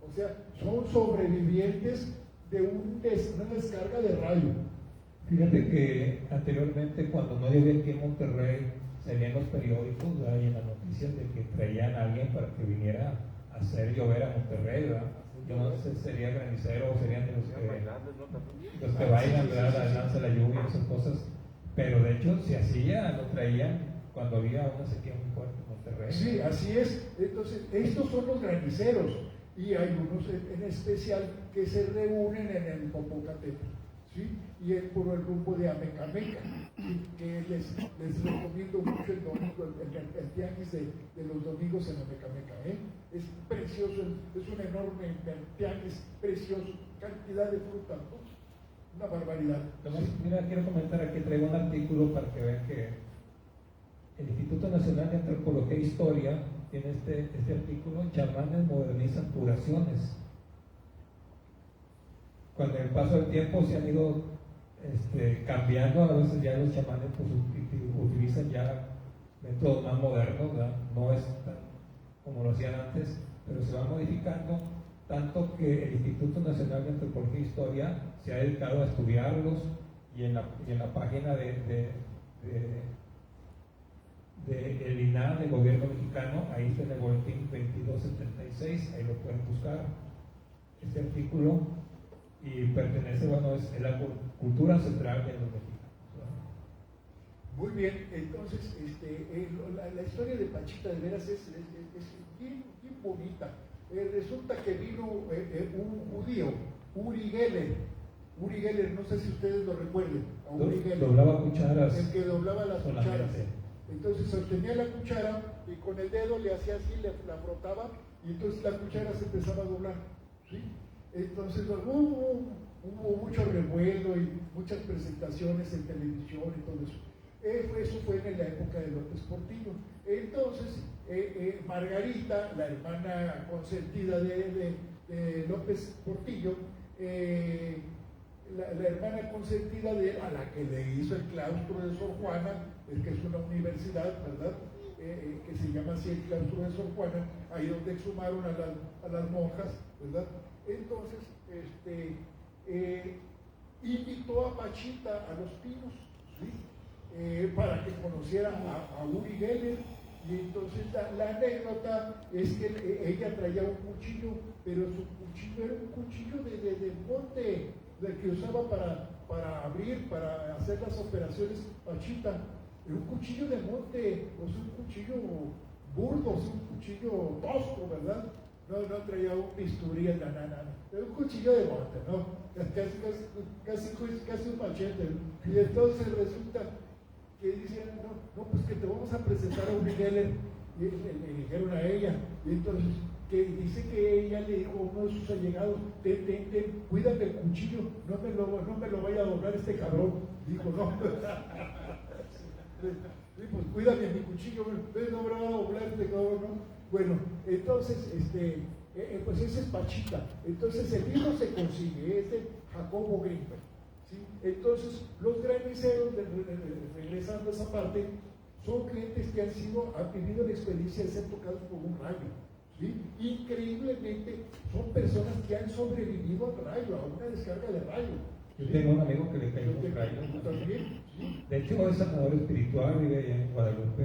O sea, son sobrevivientes de una descarga de rayo. Fíjate que anteriormente, cuando no llovía aquí en Monterrey, salían los periódicos, ¿verdad? Y en las noticias de que traían a alguien para que viniera a hacer llover a Monterrey, ¿verdad? Yo no sé si sería granicero o serían de los que bailan, ¿verdad? La danza de la lluvia, esas cosas. Pero de hecho, se hacía, lo traían cuando había una sequía muy fuerte en Monterrey. Sí, así es. Entonces, estos son los graniceros. Y hay unos en especial que se reúnen en el Popocatépetl, ¿sí? Y es por el rumbo de Amecameca, ¿sí? Que les recomiendo mucho el domingo, el tianguis de los domingos en Amecameca, ¿eh? Es precioso, es un enorme tianguis precioso, cantidad de fruta, ¿no? Una barbaridad. Entonces, mira, quiero comentar aquí, traigo un artículo para que vean que el Instituto Nacional de Antropología e Historia tiene este artículo: chamanes modernizan curaciones. Con el paso del tiempo se han ido cambiando, a veces ya los chamanes pues, utilizan ya métodos más modernos, ¿verdad? No es tan como lo hacían antes, pero se van modificando, tanto que el Instituto Nacional de Antropología e Historia se ha dedicado a estudiarlos, y en la página el INAH del gobierno mexicano, ahí está en el boletín 2276, ahí lo pueden buscar, este artículo, y pertenece, bueno, es la cultura ancestral de los mexicanos, ¿verdad? Muy bien, entonces la historia de Pachita de veras es bien bonita. Resulta que vino un judío, Uri Geller. Uri Geller, no sé si ustedes lo recuerden. A Uri Geller, doblaba cucharas. el que doblaba las solamente. cucharas. Entonces sostenía la cuchara y con el dedo le hacía así, la frotaba, y entonces la cuchara se empezaba a doblar, ¿sí? Entonces hubo mucho revuelo y muchas presentaciones en televisión y todo eso. Eso fue en la época de López Portillo. Entonces, Margarita, la hermana consentida de López Portillo, la hermana consentida a la que le hizo el claustro de Sor Juana, que es una universidad, ¿verdad? Que se llama así el claustro de Sor Juana, ahí donde exhumaron a las monjas, ¿verdad? Entonces, invitó a Pachita a Los Pinos, ¿sí? Para que conociera a Uri Geller. Y entonces la anécdota es que ella traía un cuchillo, pero su cuchillo era un cuchillo de monte, del que usaba para abrir, para hacer las operaciones Pachita. Era un cuchillo de monte, o sea, un cuchillo burdo, o sea, un cuchillo tosco, ¿verdad? No traía un bisturí en la nana, era un cuchillo de monte, ¿no? Casi un machete. Y entonces resulta que dicen, no, pues que te vamos a presentar a Uri Geller. Y le dijeron a ella, y entonces que dice que ella le dijo a uno de sus allegados, cuídate el cuchillo, no me lo vaya a doblar este cabrón. Dijo, no. Sí, pues cuídame mi cuchillo, no me lo va a doblar este cabrón, ¿no? Bueno, entonces, pues ese es Pachita. Entonces el libro se consigue, es de Jacobo Grimberg, ¿sí? Entonces, los graniceros, regresando a esa parte, son gentes que han vivido la experiencia de ser tocados por un rayo, ¿sí? Increíblemente, son personas que han sobrevivido al rayo, a una descarga de rayo. Yo tengo un amigo que le cayó un rayo. ¿También? ¿Sí? De hecho, es sanador espiritual, vive allá en Guadalupe.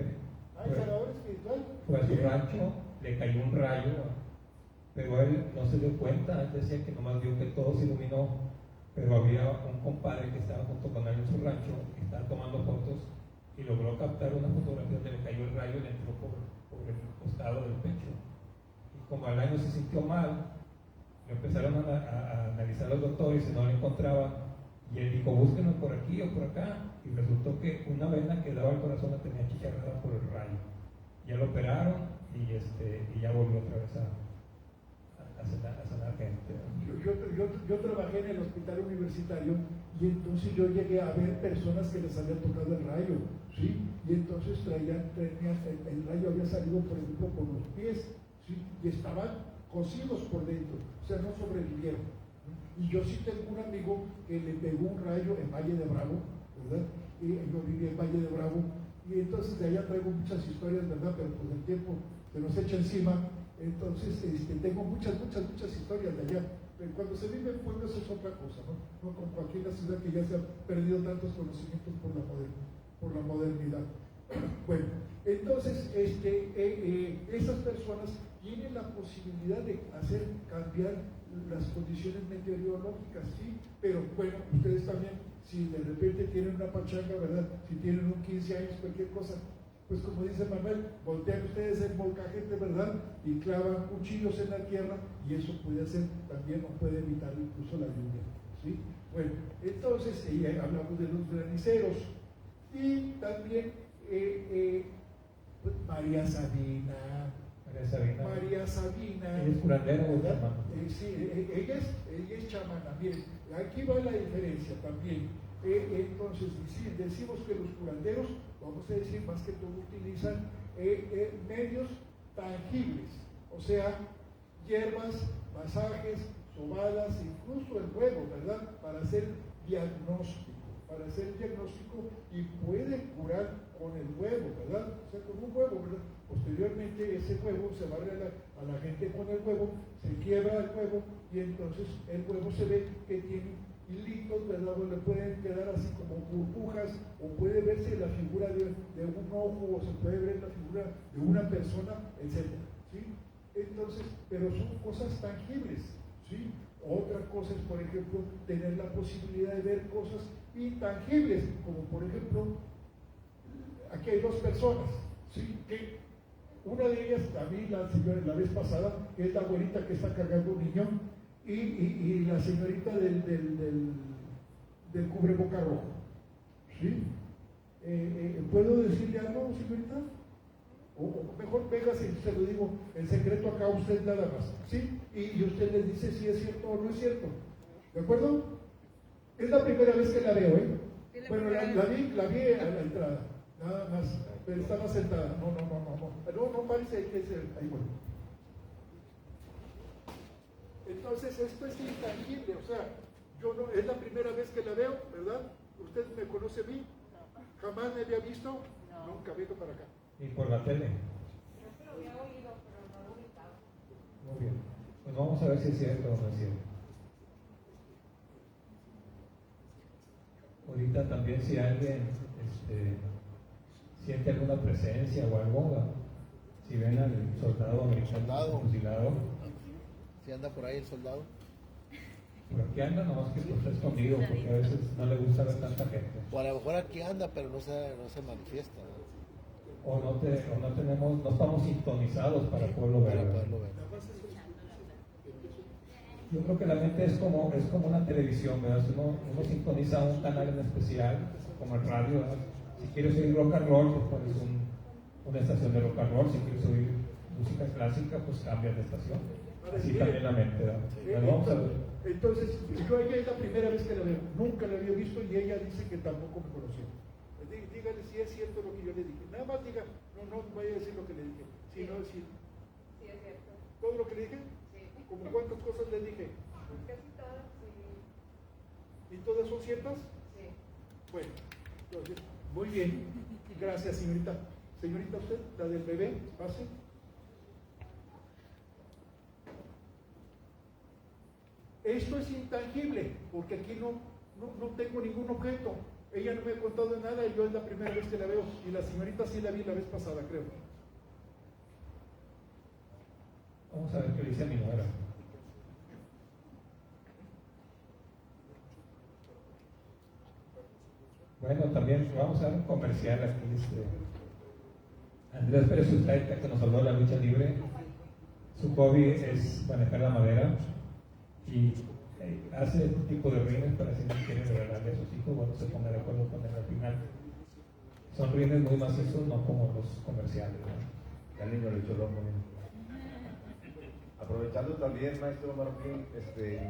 ¿Es sanador espiritual? Fue a su rancho, le cayó un rayo, pero él no se dio cuenta. Él decía que nomás vio que todo se iluminó, pero había un compadre que estaba junto con él en su rancho, que estaba tomando fotos, y logró captar una fotografía donde le cayó el rayo y le entró por el costado del pecho. Y como al año se sintió mal, lo empezaron a analizar los doctores y no lo encontraban. Y él dijo, búsquenlo por aquí o por acá. Y resultó que una vena que daba al corazón la tenía chicharrada por el rayo. Ya lo operaron y ya volvió otra vez a a sanar gente. Yo trabajé en el hospital universitario y entonces yo llegué a ver personas que les había tocado el rayo, ¿sí? Y entonces tenían el rayo había salido, por ejemplo, por los pies, ¿sí? Y estaban cosidos por dentro, o sea, no sobrevivieron. Y yo sí tengo un amigo que le pegó un rayo en Valle de Bravo, ¿verdad? Y yo viví en Valle de Bravo, y entonces de allá traigo muchas historias, ¿verdad? Pero pues el tiempo se nos echa encima, entonces tengo muchas historias de allá. Pero cuando se vive en pueblos es otra cosa, ¿no? No como aquí en la ciudad que ya se han perdido tantos conocimientos por la modernidad. Bueno, entonces esas personas tienen la posibilidad de hacer cambiar las condiciones meteorológicas, sí, pero bueno, ustedes también, si de repente tienen una pachanga, ¿verdad? Si tienen un 15 años, cualquier cosa, pues como dice Manuel, voltean ustedes el molcajete, ¿verdad? Y clavan cuchillos en la tierra y eso puede hacer también, o puede evitar incluso la lluvia, ¿sí? Bueno, entonces hablamos de los graniceros y también pues, María Sabina. Ella es curandera o chamana. Sí, ella es chamana. Bien, aquí va la diferencia también. Entonces, decimos que los curanderos, vamos a decir, más que todo utilizan medios tangibles, o sea, hierbas, masajes, sobadas, incluso el huevo, ¿verdad? Para hacer diagnóstico, y puede curar con el huevo, ¿verdad? O sea, con un huevo, ¿verdad? Posteriormente ese huevo se barre a la gente con el huevo, se quiebra el huevo y entonces el huevo se ve que tiene hilitos, ¿verdad? Le pueden quedar así como burbujas, o puede verse la figura de un ojo, o se puede ver la figura de una persona, etc. ¿Sí? Entonces, pero son cosas tangibles, ¿sí? Otra cosa es, por ejemplo, tener la posibilidad de ver cosas intangibles, como por ejemplo, aquí hay dos personas, ¿sí? Que una de ellas, a mí la señora la vez pasada, que es la abuelita que está cargando un niño, y la señorita del cubreboca rojo, ¿sí? ¿Puedo decirle algo, señorita? O mejor véngase y se lo digo en secreto acá a usted nada más, ¿sí? Y usted le dice si es cierto o no es cierto, ¿de acuerdo? Es la primera vez que la veo, ¿eh? Bueno, la vi a la entrada, nada más, pero estaba sentada, no parece que es ahí, bueno. Entonces esto es intangible, o sea, yo no, es la primera vez que la veo, ¿verdad? ¿Usted me conoce a mí? ¿Jamás me había visto? Nunca vengo para acá. Y por la tele. Yo se lo había oído, pero no lo ubicaba. Muy bien. Pues vamos a ver si es cierto o no es cierto. Ahorita también si alguien siente alguna presencia o algo, si ven al soldado americano fusilado. Si anda por ahí el soldado. Por aquí anda, nomás que está escondido, porque a veces no le gusta ver tanta gente. O a lo mejor aquí anda, pero no se manifiesta, ¿no? O no estamos sintonizados para poderlo ver. Para poderlo ver. Yo creo que la mente es como una televisión, ¿verdad? Si uno sintoniza un canal en especial, como el radio, ¿verdad? Si quieres oír rock and roll, pues pones una estación de rock and roll. Si quieres oír música clásica, pues cambias de estación. Así también la mente, ¿verdad? Vamos a ver. Entonces, yo a ella es la primera vez que la veo, nunca la había visto y ella dice que tampoco me conoció. Dígale si es cierto lo que yo le dije. Nada más diga, no vaya a decir lo que le dije. Sí. No decir. Sí, es cierto. ¿Todo lo que le dije? Sí. ¿Como cuántas cosas le dije? Casi todas, sí. ¿Y todas son ciertas? Sí. Bueno, entonces, muy bien. Gracias, señorita. Señorita, usted, la del bebé, pase. Esto es intangible, porque aquí no tengo ningún objeto. Ella no me ha contado nada y yo es la primera vez que la veo. Y la señorita sí la vi la vez pasada, creo. Vamos a ver qué dice mi nuera. Bueno, también vamos a ver un comercial aquí. Andrés Pérez Ustaita, que nos habló de la lucha libre. Su hobby es manejar la madera y hace este tipo de rines para si no quiere regalarle a sus hijos, bueno, se ponga de acuerdo con él al final. Son rines muy macizos, no como los comerciales, ¿no? Ya lindo lo echó loco. Aprovechando también, maestro Martín,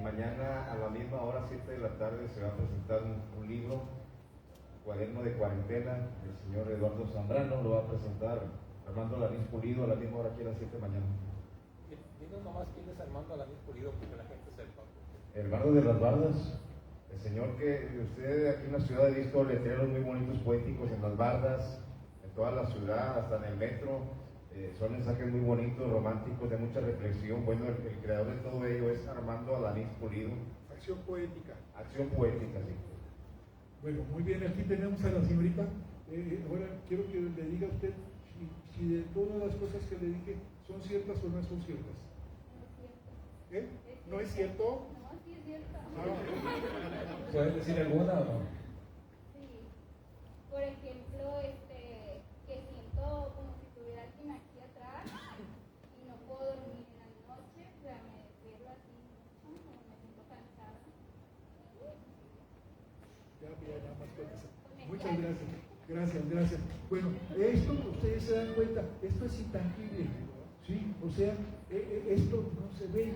mañana a la misma hora, 7 de la tarde, se va a presentar un libro, Cuaderno de Cuarentena, del señor Eduardo Zambrano, lo va a presentar Armando Alanís Pulido a la misma hora aquí a las 7 de la mañana. Dinos nomás quién es Armando Alanís Pulido, porque la gente sepa. Hermano de las bardas, el señor que usted aquí en la ciudad ha visto letreros muy bonitos poéticos en las bardas, en toda la ciudad, hasta en el metro. Son mensajes muy bonitos, románticos, de mucha reflexión. Bueno, el creador de todo ello es Armando Alanís Pulido. Acción poética. Acción poética, sí. Bueno, muy bien, aquí tenemos a la señorita. Ahora quiero que le diga a usted si de todas las cosas que le dije son ciertas o no son ciertas. ¿Eh? ¿No es cierto? No, sí es cierto. ¿Puedes decir alguna o no? Sí. Por ejemplo, que siento como si tuviera alguien aquí atrás y no puedo dormir en la noche, o sea, me despierto así mucho, como me siento cansada. Ya, mira, nada más con eso. Muchas gracias. Gracias. Bueno, esto ustedes se dan cuenta, esto es intangible, ¿sí? O sea, esto no se ve,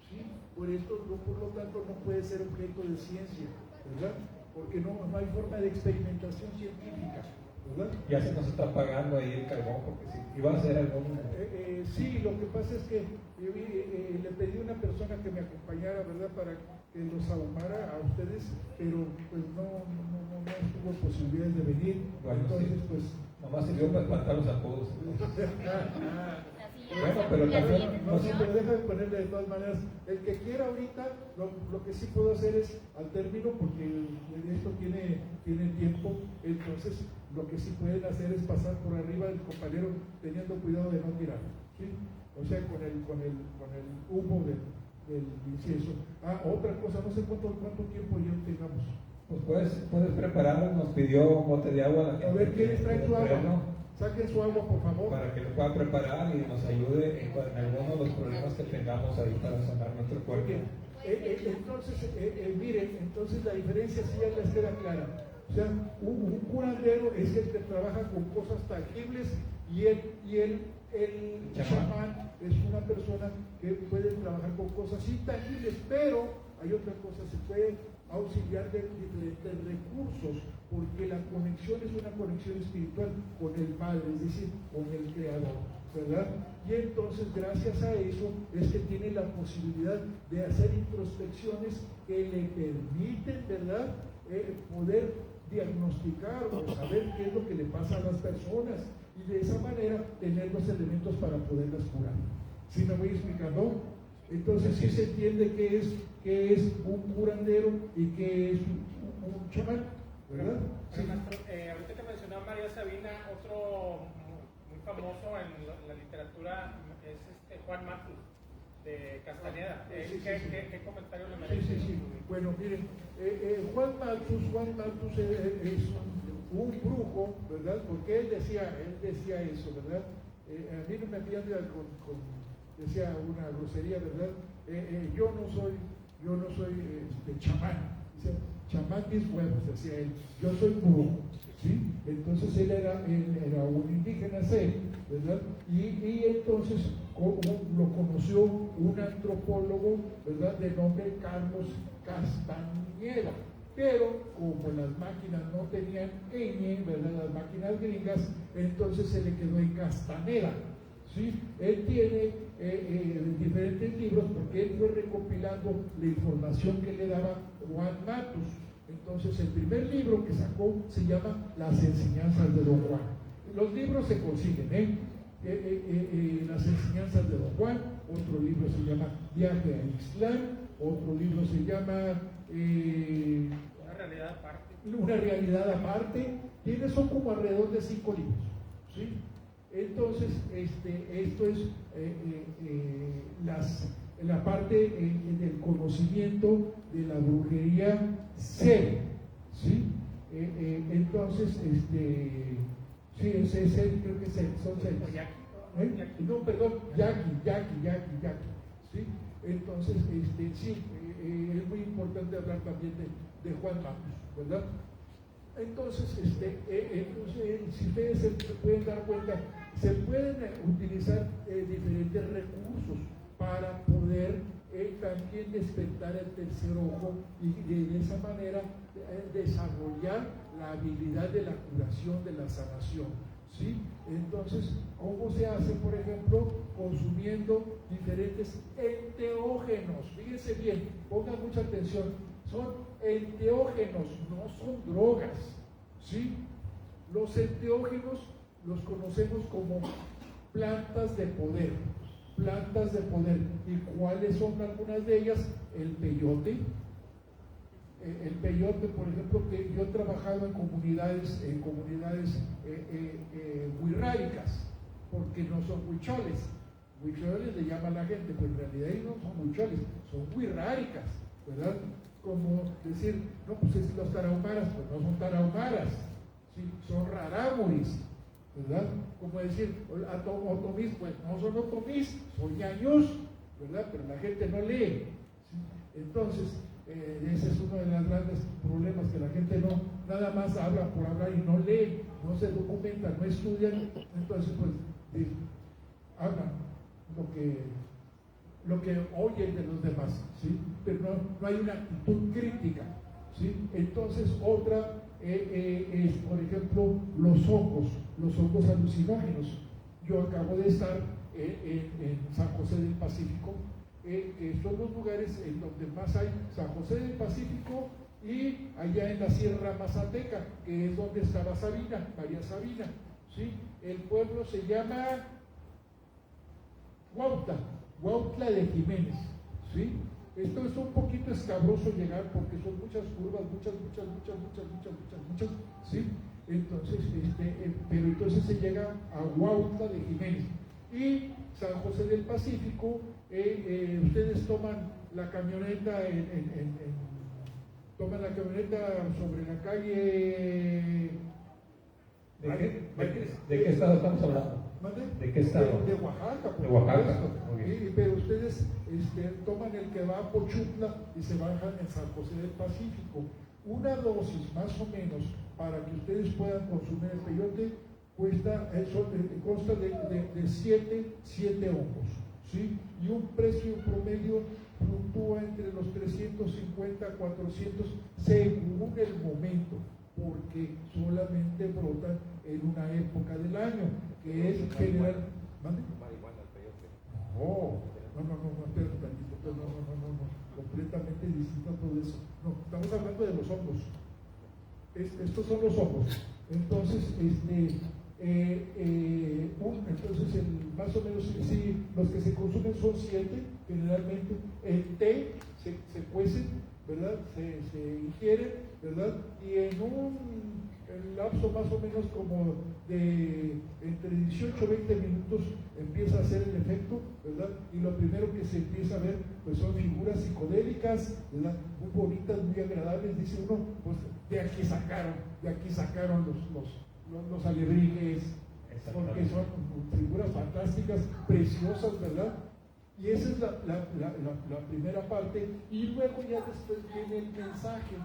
¿sí? Por lo tanto, no puede ser objeto de ciencia, ¿verdad? Porque no hay forma de experimentación científica, ¿verdad? Ya se nos está pagando ahí el carbón, porque si iba a ser algún... Sí, lo que pasa es que le pedí a una persona que me acompañara, ¿verdad? Para que los ahumara a ustedes, pero pues no tuvo posibilidades de venir. Bueno, entonces, sí. pues... Nomás sirvió para espantar los apodos. Así Bueno, pero también No, sí, pero déjame ponerle de todas maneras. El que quiera ahorita, lo que sí puedo hacer es al término, porque esto tiene tiempo, entonces lo que sí pueden hacer es pasar por arriba del compañero teniendo cuidado de no tirar, ¿sí? O sea, con el humo del incienso. Otra cosa, no sé cuánto tiempo ya tengamos. Pues puedes prepararlo, nos pidió un bote de agua a la gente. A ver, ¿quiénes traen su agua? Bueno, Saquen su agua, por favor. para que lo pueda preparar y nos ayude en algunos de los problemas que tengamos ahí para sanar nuestro cuerpo. Porque, entonces, miren, entonces la diferencia sí ya les queda clara. O sea, un curandero es el que trabaja con cosas tangibles y el chamán es una persona que puede trabajar con cosas intangibles, pero hay otra cosa, se puede auxiliar de diferentes recursos, porque la conexión es una conexión espiritual con el Padre, es decir, con el Creador, ¿verdad? Y entonces, gracias a eso, es que tiene la posibilidad de hacer introspecciones que le permiten, ¿verdad?, poder diagnosticar o saber qué es lo que le pasa a las personas y de esa manera tener los elementos para poderlas curar. ¿Sí me voy explicando? Entonces sí se entiende qué es un curandero y qué es un chamán, ¿verdad? Sí. Ahorita que mencionó María Sabina, otro muy famoso en la literatura es Juan Matus, de Castañeda. ¿Qué comentario le merece? Sí. Bueno, miren, Juan Matus es un brujo, ¿verdad? Porque él decía eso, ¿verdad? A mí no me entiende decía una grosería, ¿verdad? Yo no soy chamán. Dice, chamán mis huevos, decía él. Yo soy brujo, ¿sí? Entonces él era un indígena zen, ¿verdad? Y entonces lo conoció un antropólogo, ¿verdad?, de nombre Carlos Castañeda. Pero como las máquinas no tenían ñ, ¿verdad?, las máquinas gringas, entonces se le quedó en Castaneda, ¿sí? Él tiene diferentes libros porque él fue recopilando la información que le daba Juan Matus. Entonces el primer libro que sacó se llama Las enseñanzas de Don Juan. Los libros se consiguen, Las enseñanzas de Don Juan. Otro libro se llama Viaje a Ixtlán. Otro libro se llama Una realidad aparte. Una realidad aparte. Son como alrededor de 5 libros, ¿sí? Entonces, esto es la parte del conocimiento de la brujería zen, ¿sí? Entonces, sí, es creo que son 6. No, perdón, Yaqui, ¿sí? Entonces, sí, es muy importante hablar también de Juan Matus, ¿verdad? Entonces, si ustedes se pueden dar cuenta, se pueden utilizar diferentes recursos para poder también despertar el tercer ojo y de esa manera desarrollar la habilidad de la curación, de la sanación, ¿sí? Entonces, ¿cómo se hace? Por ejemplo, consumiendo diferentes enteógenos. Fíjense bien, pongan mucha atención, son enteógenos, no son drogas, ¿sí? Los enteógenos los conocemos como plantas de poder, plantas de poder. ¿Y cuáles son algunas de ellas? El peyote. El peyote, por ejemplo, que yo he trabajado en comunidades huirráricas, porque no son huicholes. Huicholes le llama a la gente, pero en realidad ellos no son huicholes, son huirráricas, ¿verdad? Como decir, no, pues es los tarahumaras, pues no son tarahumaras, ¿sí? Son rarámuris, ¿verdad? Como decir, otomís, pues no son otomís, son ñañús, ¿verdad? Pero la gente no lee, ¿sí? Entonces, ese es uno de los grandes problemas, que la gente no, nada más habla por hablar y no lee, no se documenta, no estudian, entonces pues hablan lo que oyen de los demás, ¿sí? Pero no hay una actitud crítica, ¿sí? Entonces otra es, por ejemplo, los hongos alucinógenos. Yo acabo de estar en San José del Pacífico, que son los lugares en donde más hay, San José del Pacífico y allá en la Sierra Mazateca, que es donde estaba Sabina, María Sabina, ¿sí? El pueblo se llama Huautla de Jiménez, ¿sí? Esto es un poquito escabroso llegar porque son muchas curvas, muchas, ¿sí? Entonces, pero entonces se llega a Huautla de Jiménez. Y San José del Pacífico, ustedes toman la camioneta sobre la calle. ¿De qué estado estamos hablando? ¿De qué estado? De Oaxaca, por de Oaxaca. supuesto. Okay. Pero ustedes toman el que va a Pochutla y se bajan en San José del Pacífico. Una dosis más o menos para que ustedes puedan consumir el peyote consta de 7 hongos, ¿sí? Y un precio promedio fluctúa entre los 350 a 400 según el momento, porque solamente brotan en una época del año, que es general. ¿Mande? No, espérate tantito, no, completamente distinto a todo eso. No, estamos hablando de los hongos. Estos son los hongos. Entonces, entonces más o menos, sí, los que se consumen son 7, generalmente. El té se cuece, ¿verdad? Se ingiere, ¿verdad? Y en un lapso más o menos como de entre 18 y 20 minutos empieza a hacer el efecto, ¿verdad? Y lo primero que se empieza a ver pues son figuras psicodélicas, ¿verdad? Muy bonitas, muy agradables, dice uno, pues de aquí sacaron los alebrijes, porque son figuras fantásticas, preciosas, ¿verdad? Y esa es la primera parte, y luego ya después viene el mensaje.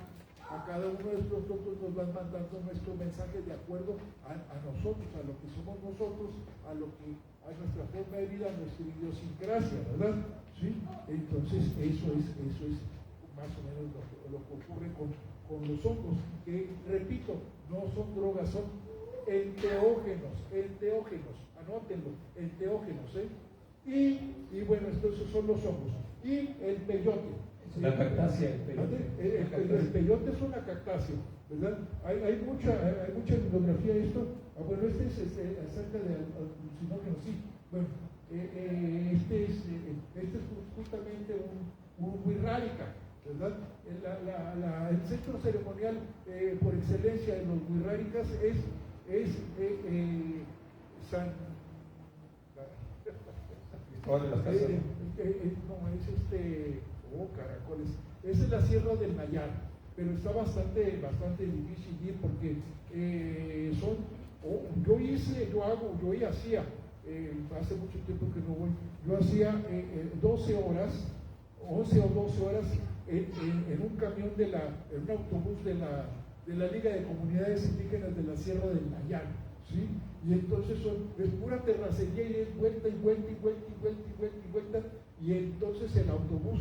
A cada uno de nosotros nos van mandando nuestro mensaje de acuerdo a nosotros, a lo que somos nosotros, a nuestra forma de vida, a nuestra idiosincrasia, ¿verdad? ¿Sí? Entonces eso es más o menos lo que ocurre con los hongos, que repito, no son drogas, son enteógenos, anótenlo, enteógenos, y bueno, estos son los hongos. Y el peyote. La cactácea, el peyote es una cactácea, ¿verdad? Hay mucha bibliografía de esto. Bueno, este es acerca de alucinógenos, sí. Bueno, este es justamente un wixárika, ¿verdad? El centro ceremonial por excelencia de los wixárikas es San Cristóbal de las Casas. no, es caracoles. Esa es la Sierra del Nayar, pero está bastante difícil ir porque yo hacía, hace mucho tiempo que no voy, yo hacía 12 horas, 11 o 12 horas en un camión en un autobús de la Liga de Comunidades Indígenas de la Sierra del Nayar, ¿sí? Y entonces es pura terracería y es vuelta y vuelta y vuelta y vuelta y vuelta y vuelta. y entonces el autobús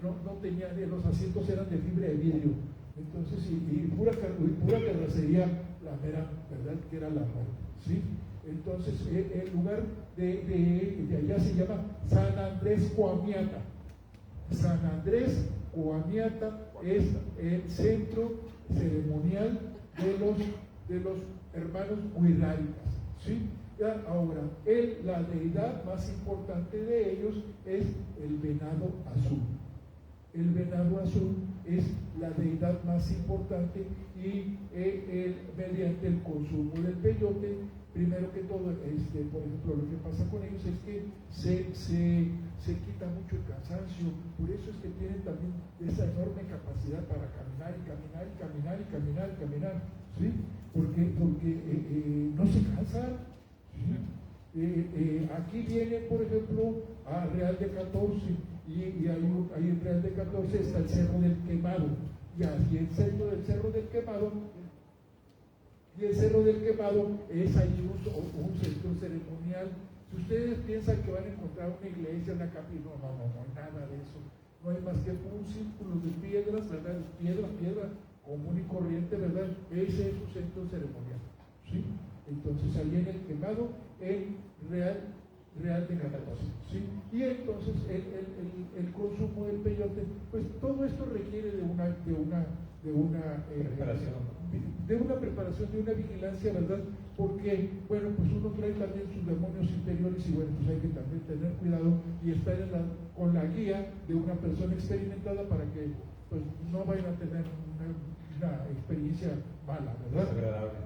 no tenía, los asientos eran de fibra de vidrio, entonces, y pura carrocería, la mera, ¿verdad? Que era la muerte, ¿sí? Entonces, el lugar de allá se llama San Andrés Coamiata. San Andrés Coamiata es el centro ceremonial de los hermanos huirráritas, ¿sí? Ya, ahora, la deidad más importante de ellos es el venado azul. El venado azul es la deidad más importante y mediante el consumo del peyote, primero que todo, por ejemplo, lo que pasa con ellos es que se quita mucho el cansancio, por eso es que tienen también esa enorme capacidad para caminar y caminar y caminar y caminar y caminar, ¿sí? Porque no se cansan, ¿sí? Aquí viene, por ejemplo, a Real de 14 y ahí en Real de 14 está el Cerro del Quemado, y así el centro del Cerro del Quemado. Y el Cerro del Quemado es ahí un centro ceremonial. Si ustedes piensan que van a encontrar una iglesia, una capilla, no hay nada de eso. No hay más que un círculo de piedras, ¿verdad? Piedra común y corriente, ¿verdad? Ese es su centro ceremonial, ¿sí? Entonces ahí en el Quemado, en Real de 14, ¿sí? Y entonces el consumo del peyote, pues todo esto requiere de una preparación. De una preparación, de una vigilancia, ¿verdad? Porque, bueno, pues uno trae también sus demonios interiores y bueno, pues hay que también tener cuidado y estar con la guía de una persona experimentada para que pues no vayan a tener una experiencia mala, ¿verdad? Agradable.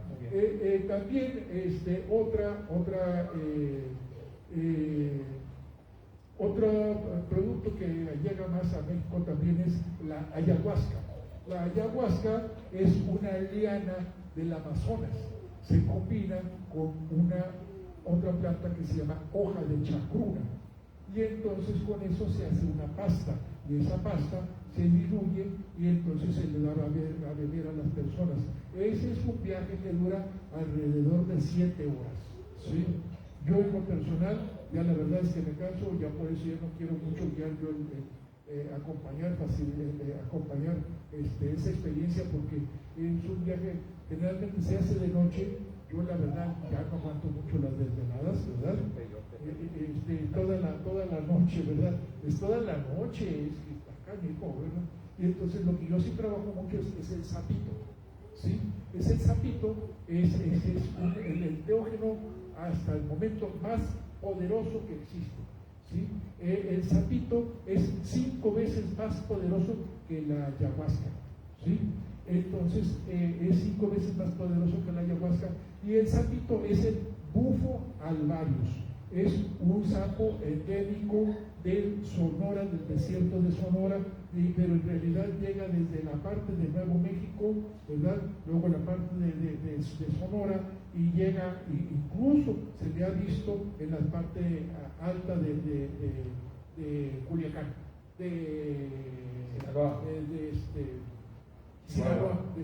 También otro producto que llega más a México también es la ayahuasca. La ayahuasca es una liana del Amazonas, se combina con otra planta que se llama hoja de chacruna, y entonces con eso se hace una pasta, y esa pasta se diluye y entonces se le da a beber a las personas. Ese es un viaje que dura alrededor de 7 horas, ¿sí? Yo en lo personal, ya la verdad es que me canso, ya por eso ya no quiero mucho guiar yo acompañar esa experiencia, porque es un viaje, generalmente se hace de noche. Yo la verdad ya no aguanto mucho las desveladas, ¿verdad? Toda la noche, ¿verdad? Es toda la noche, es que está canijo, ¿verdad? Y entonces lo que yo sí trabajo mucho es el sapito, ¿sí? Es el sapito, es el enteógeno hasta el momento más poderoso que existe, ¿sí? El sapito es 5 veces más poderoso que la ayahuasca, ¿sí? Entonces es 5 veces más poderoso que la ayahuasca. Y el sapito es el bufo alvarius, es un sapo endémico del Sonora, del desierto de Sonora, pero en realidad llega desde la parte de Nuevo México, ¿verdad? Luego la parte de Sonora, y llega, incluso se le ha visto en la parte alta de Culiacán, de Sinaloa.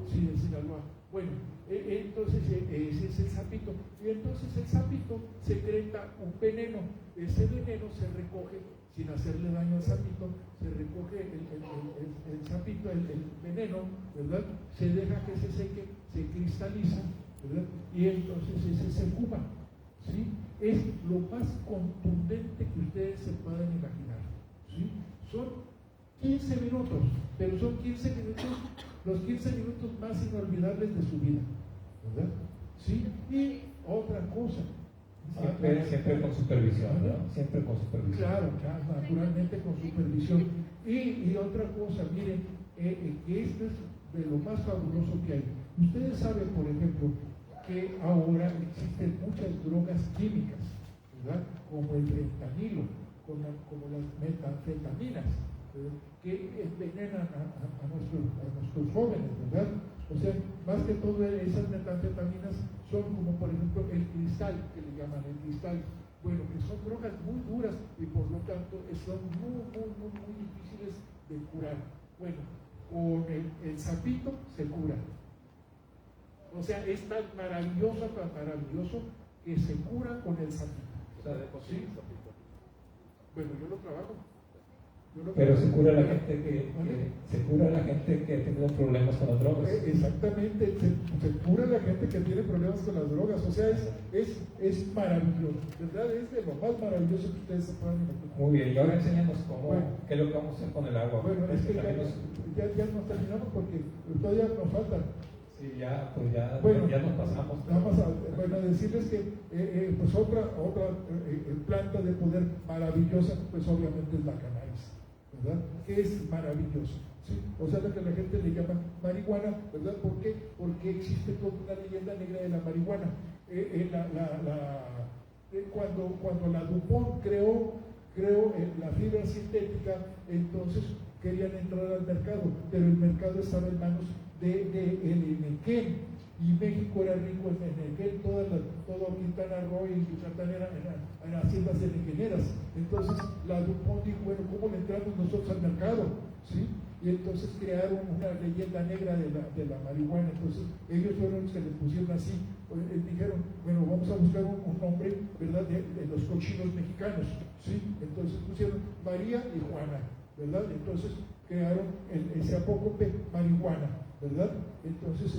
Sí, de Sinaloa. Bueno, entonces ese es el sapito. Y entonces el sapito secreta un veneno. Ese veneno se recoge, sin hacerle daño al sapito, se recoge el sapito, el veneno, ¿verdad? Se deja que se seque, se cristaliza, ¿verdad? Y entonces ese se fuma, ¿sí? Es lo más contundente que ustedes se puedan imaginar, ¿sí? Son 15 minutos, pero son 15 minutos, los 15 minutos más inolvidables de su vida, ¿verdad? ¿Sí? Y otra cosa. Siempre con supervisión, ¿no? Siempre con supervisión. Claro, naturalmente con supervisión. Y otra cosa, miren, que esto es de lo más fabuloso que hay. Ustedes saben, por ejemplo, que ahora existen muchas drogas químicas, ¿verdad? Como el fentanilo, como las metanfetaminas, ¿verdad? Que envenenan a nuestros jóvenes, ¿verdad? O sea, más que todo esas metanfetaminas son como por ejemplo el cristal, que le llaman el cristal, bueno, que son drogas muy duras y por lo tanto son muy difíciles de curar. Bueno, con el sapito se cura. O sea, es tan maravilloso que se cura con el sapito. O sea, de conseguir ¿sí? sapito. Bueno, yo lo trabajo. Pero se cura la gente que ha tenido problemas con las drogas. Exactamente, se cura la gente que tiene problemas con las drogas, o sea, es maravilloso, ¿verdad? Es de lo más maravilloso que ustedes se puedan imaginar. Muy bien, y ahora enséñanos Bueno. qué es lo que vamos a hacer con el agua. Bueno, es que También ya nos terminamos porque todavía nos falta. sí, Bueno, ya nos pasamos. Vamos a decirles que pues otra planta de poder maravillosa, pues obviamente es la cannabis, ¿verdad? Que es maravilloso, ¿sí? O sea, lo que la gente le llama marihuana, ¿verdad? ¿Por qué? Porque existe toda una leyenda negra de la marihuana. Cuando la DuPont creó la fibra sintética, entonces querían entrar al mercado, pero el mercado estaba en manos de Enequén, y México era rico en Enequén, todo Quintana Roo y Yucatán eran haciendas enequeneras. Entonces la DuPont dijo, bueno, ¿cómo le entramos nosotros al mercado? ¿Sí? Y entonces crearon una leyenda negra de la marihuana. Entonces ellos fueron los que le pusieron así, dijeron, bueno, vamos a buscar un nombre, ¿verdad?, de los cochinos mexicanos, ¿sí? Entonces pusieron María y Juana, ¿verdad? Entonces crearon ese apócope marihuana, ¿verdad? Entonces,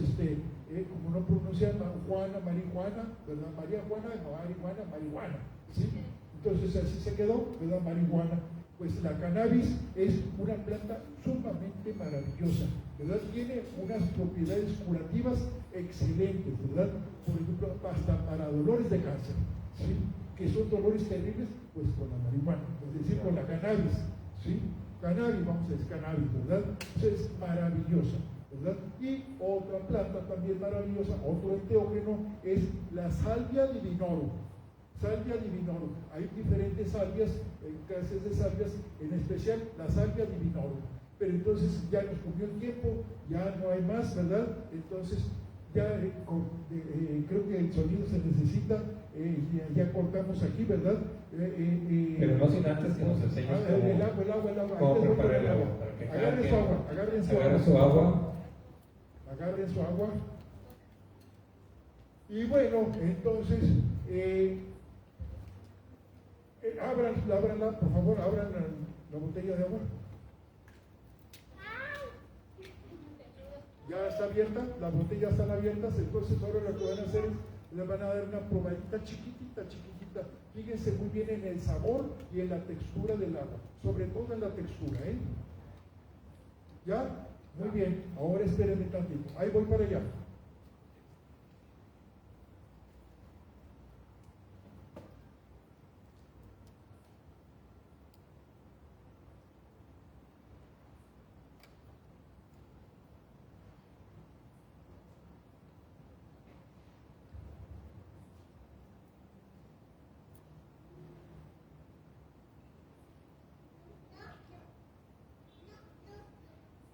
como no pronuncian Juana, marihuana, ¿verdad? María Juana, marihuana, ¿sí? Entonces así se quedó, ¿verdad? Marihuana. Pues la cannabis es una planta sumamente maravillosa, ¿verdad? Tiene unas propiedades curativas excelentes, ¿verdad? Por ejemplo, hasta para dolores de cáncer, ¿sí? Que son dolores terribles, pues con la marihuana, es decir, con la cannabis, ¿sí? Cannabis, vamos a decir cannabis, ¿verdad? Entonces es maravillosa, ¿verdad? Y otra planta también maravillosa, otro enteógeno, es la salvia divinorum. Salvia divinorum. Hay diferentes salvias, clases de salvias, en especial la salvia divinorum. Pero entonces ya nos comió el tiempo, ya no hay más, ¿verdad? Entonces ya creo que el sonido se necesita, ya cortamos aquí, ¿verdad? Pero no sin antes que nos enseñes el agua. cómo preparar el agua. Para que Agarren su agua, agarren su agua. Y bueno, entonces, ábranla, por favor, abran la botella de agua. Ya está abierta, las botellas están abiertas, entonces ahora lo que van a hacer es, le van a dar una probadita chiquitita. Fíjense muy bien en el sabor y en la textura del agua, sobre todo en la textura, ¿eh? ¿Ya? Muy bien, ahora espérenme tantito, ahí voy para allá.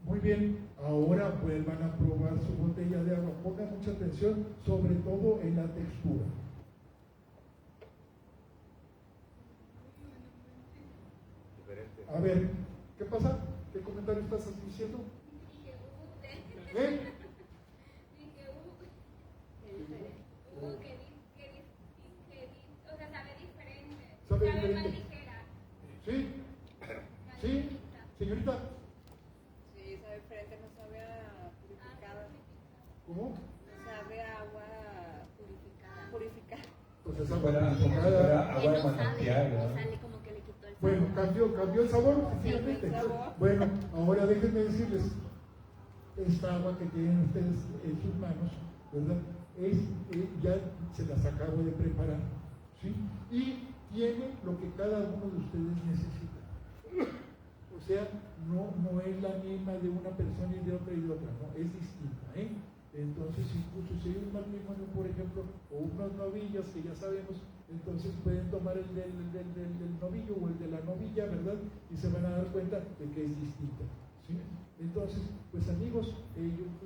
Muy bien, ahora vuelvan a probar su botella de agua. Pongan mucha atención, sobre todo en la textura. A ver, ¿qué pasa? ¿Qué comentario estás diciendo? ¿Eh? O sea, sabe diferente. ¿Sabe Sabe diferente? más ligera. ¿Sí? ¿Sí? Señorita, Sí, sabe diferente, no sabe a purificada. ¿cómo? No sabe a agua purificada. Pues esa Como si purificada. fuera agua de no sabe, manantial, no ¿no? sale como que le quitó el sabor. Bueno, cambió el sabor, efectivamente. el sabor. Bueno, ahora déjenme decirles, esta agua que tienen ustedes en sus manos, ¿verdad? Ya se las acabo de preparar, ¿sí? Y tiene lo que cada uno de ustedes necesita. O sea, no es la misma de una persona y de otra, no, es distinta, ¿eh? Entonces, incluso si hay un matrimonio, por ejemplo, o unos novillos que ya sabemos, entonces pueden tomar el del novillo o el de la novilla, ¿verdad? Y se van a dar cuenta de que es distinta, ¿sí? Entonces, pues amigos,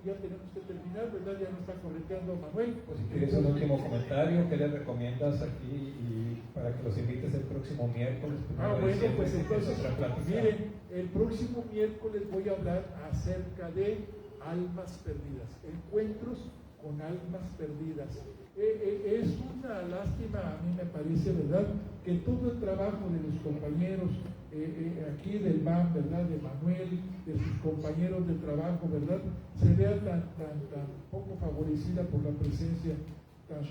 ya tenemos que terminar, ¿verdad? Ya nos está correteando Manuel. Pues si tienes un último comentario, ¿qué le recomiendas aquí y para que los invites el próximo miércoles? Bueno, pues entonces, otra plática? miren, el próximo miércoles voy a hablar acerca de almas perdidas, encuentros con almas perdidas. Es una lástima, a mí me parece, ¿verdad?, que todo el trabajo de los compañeros aquí del MAM, ¿verdad?, de Manuel, de sus compañeros de trabajo, ¿verdad?, se vea tan poco favorecida por la presencia tan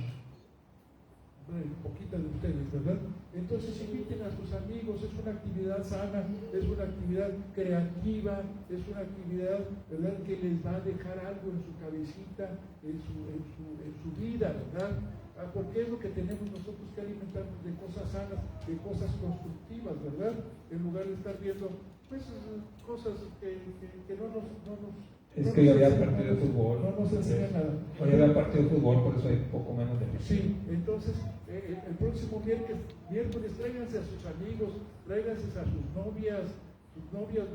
poquita de ustedes, ¿verdad? Entonces inviten a sus amigos, es una actividad sana, es una actividad creativa, es una actividad, ¿verdad?, que les va a dejar algo en su cabecita, en su vida, ¿verdad? Porque es lo que tenemos nosotros que alimentarnos de cosas sanas, de cosas constructivas, ¿verdad? En lugar de estar viendo, pues, cosas que no nos Es que hoy había partido de fútbol. No nos enseña nada. Hoy había partido de fútbol, por eso hay poco menos de Sí, entonces el próximo miércoles tráiganse a sus amigos, tráiganse a sus novias,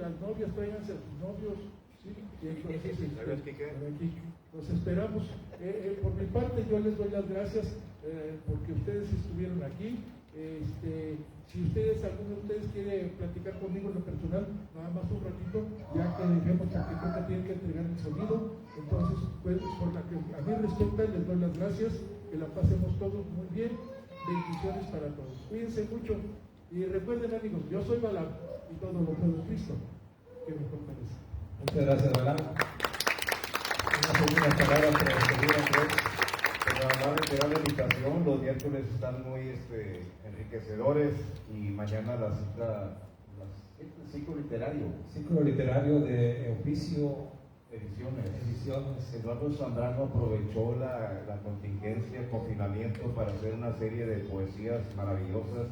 las novias tráiganse a sus novios, ¿sí? Y entonces, los esperamos. Por mi parte yo les doy las gracias porque ustedes estuvieron aquí. Si alguno de ustedes quiere platicar conmigo en lo personal, nada más un ratito, ya que dejemos porque creo que tienen que entregar el sonido. Entonces, pues, por la que a mí respecta, les doy las gracias, que la pasemos todos muy bien. Bendiciones para todos. Cuídense mucho y recuerden, amigos, yo soy Balaam y todo lo puedo en Cristo que me fortalece. Muchas gracias, Balaam. Una segunda palabra para despedir a Andrés. Nada más reiterar la invitación, los miércoles están muy enriquecedores y mañana el ciclo literario. Ciclo literario de oficio. Ediciones. Eduardo Zambrano aprovechó la contingencia, el confinamiento para hacer una serie de poesías maravillosas,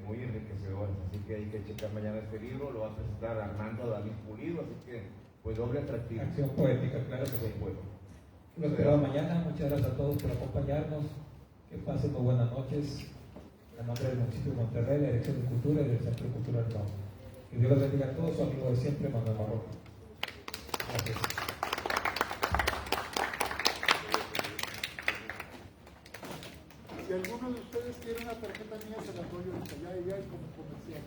muy enriquecedoras. Así que hay que checar mañana este libro, lo va a presentar Armando David Pulido, así que pues doble atractivo. Acción poética, claro que sí. Bueno. Los esperamos mañana. Muchas gracias a todos por acompañarnos. Que pasen muy buenas noches. En nombre del municipio de Monterrey, la Dirección de Cultura y del Centro Cultural No. Que Dios los bendiga a todos. Su amigo de siempre, Manuel Marroquín. Gracias. Si alguno de ustedes quiere una tarjeta mía, se la doy ahorita, ya es como comercial.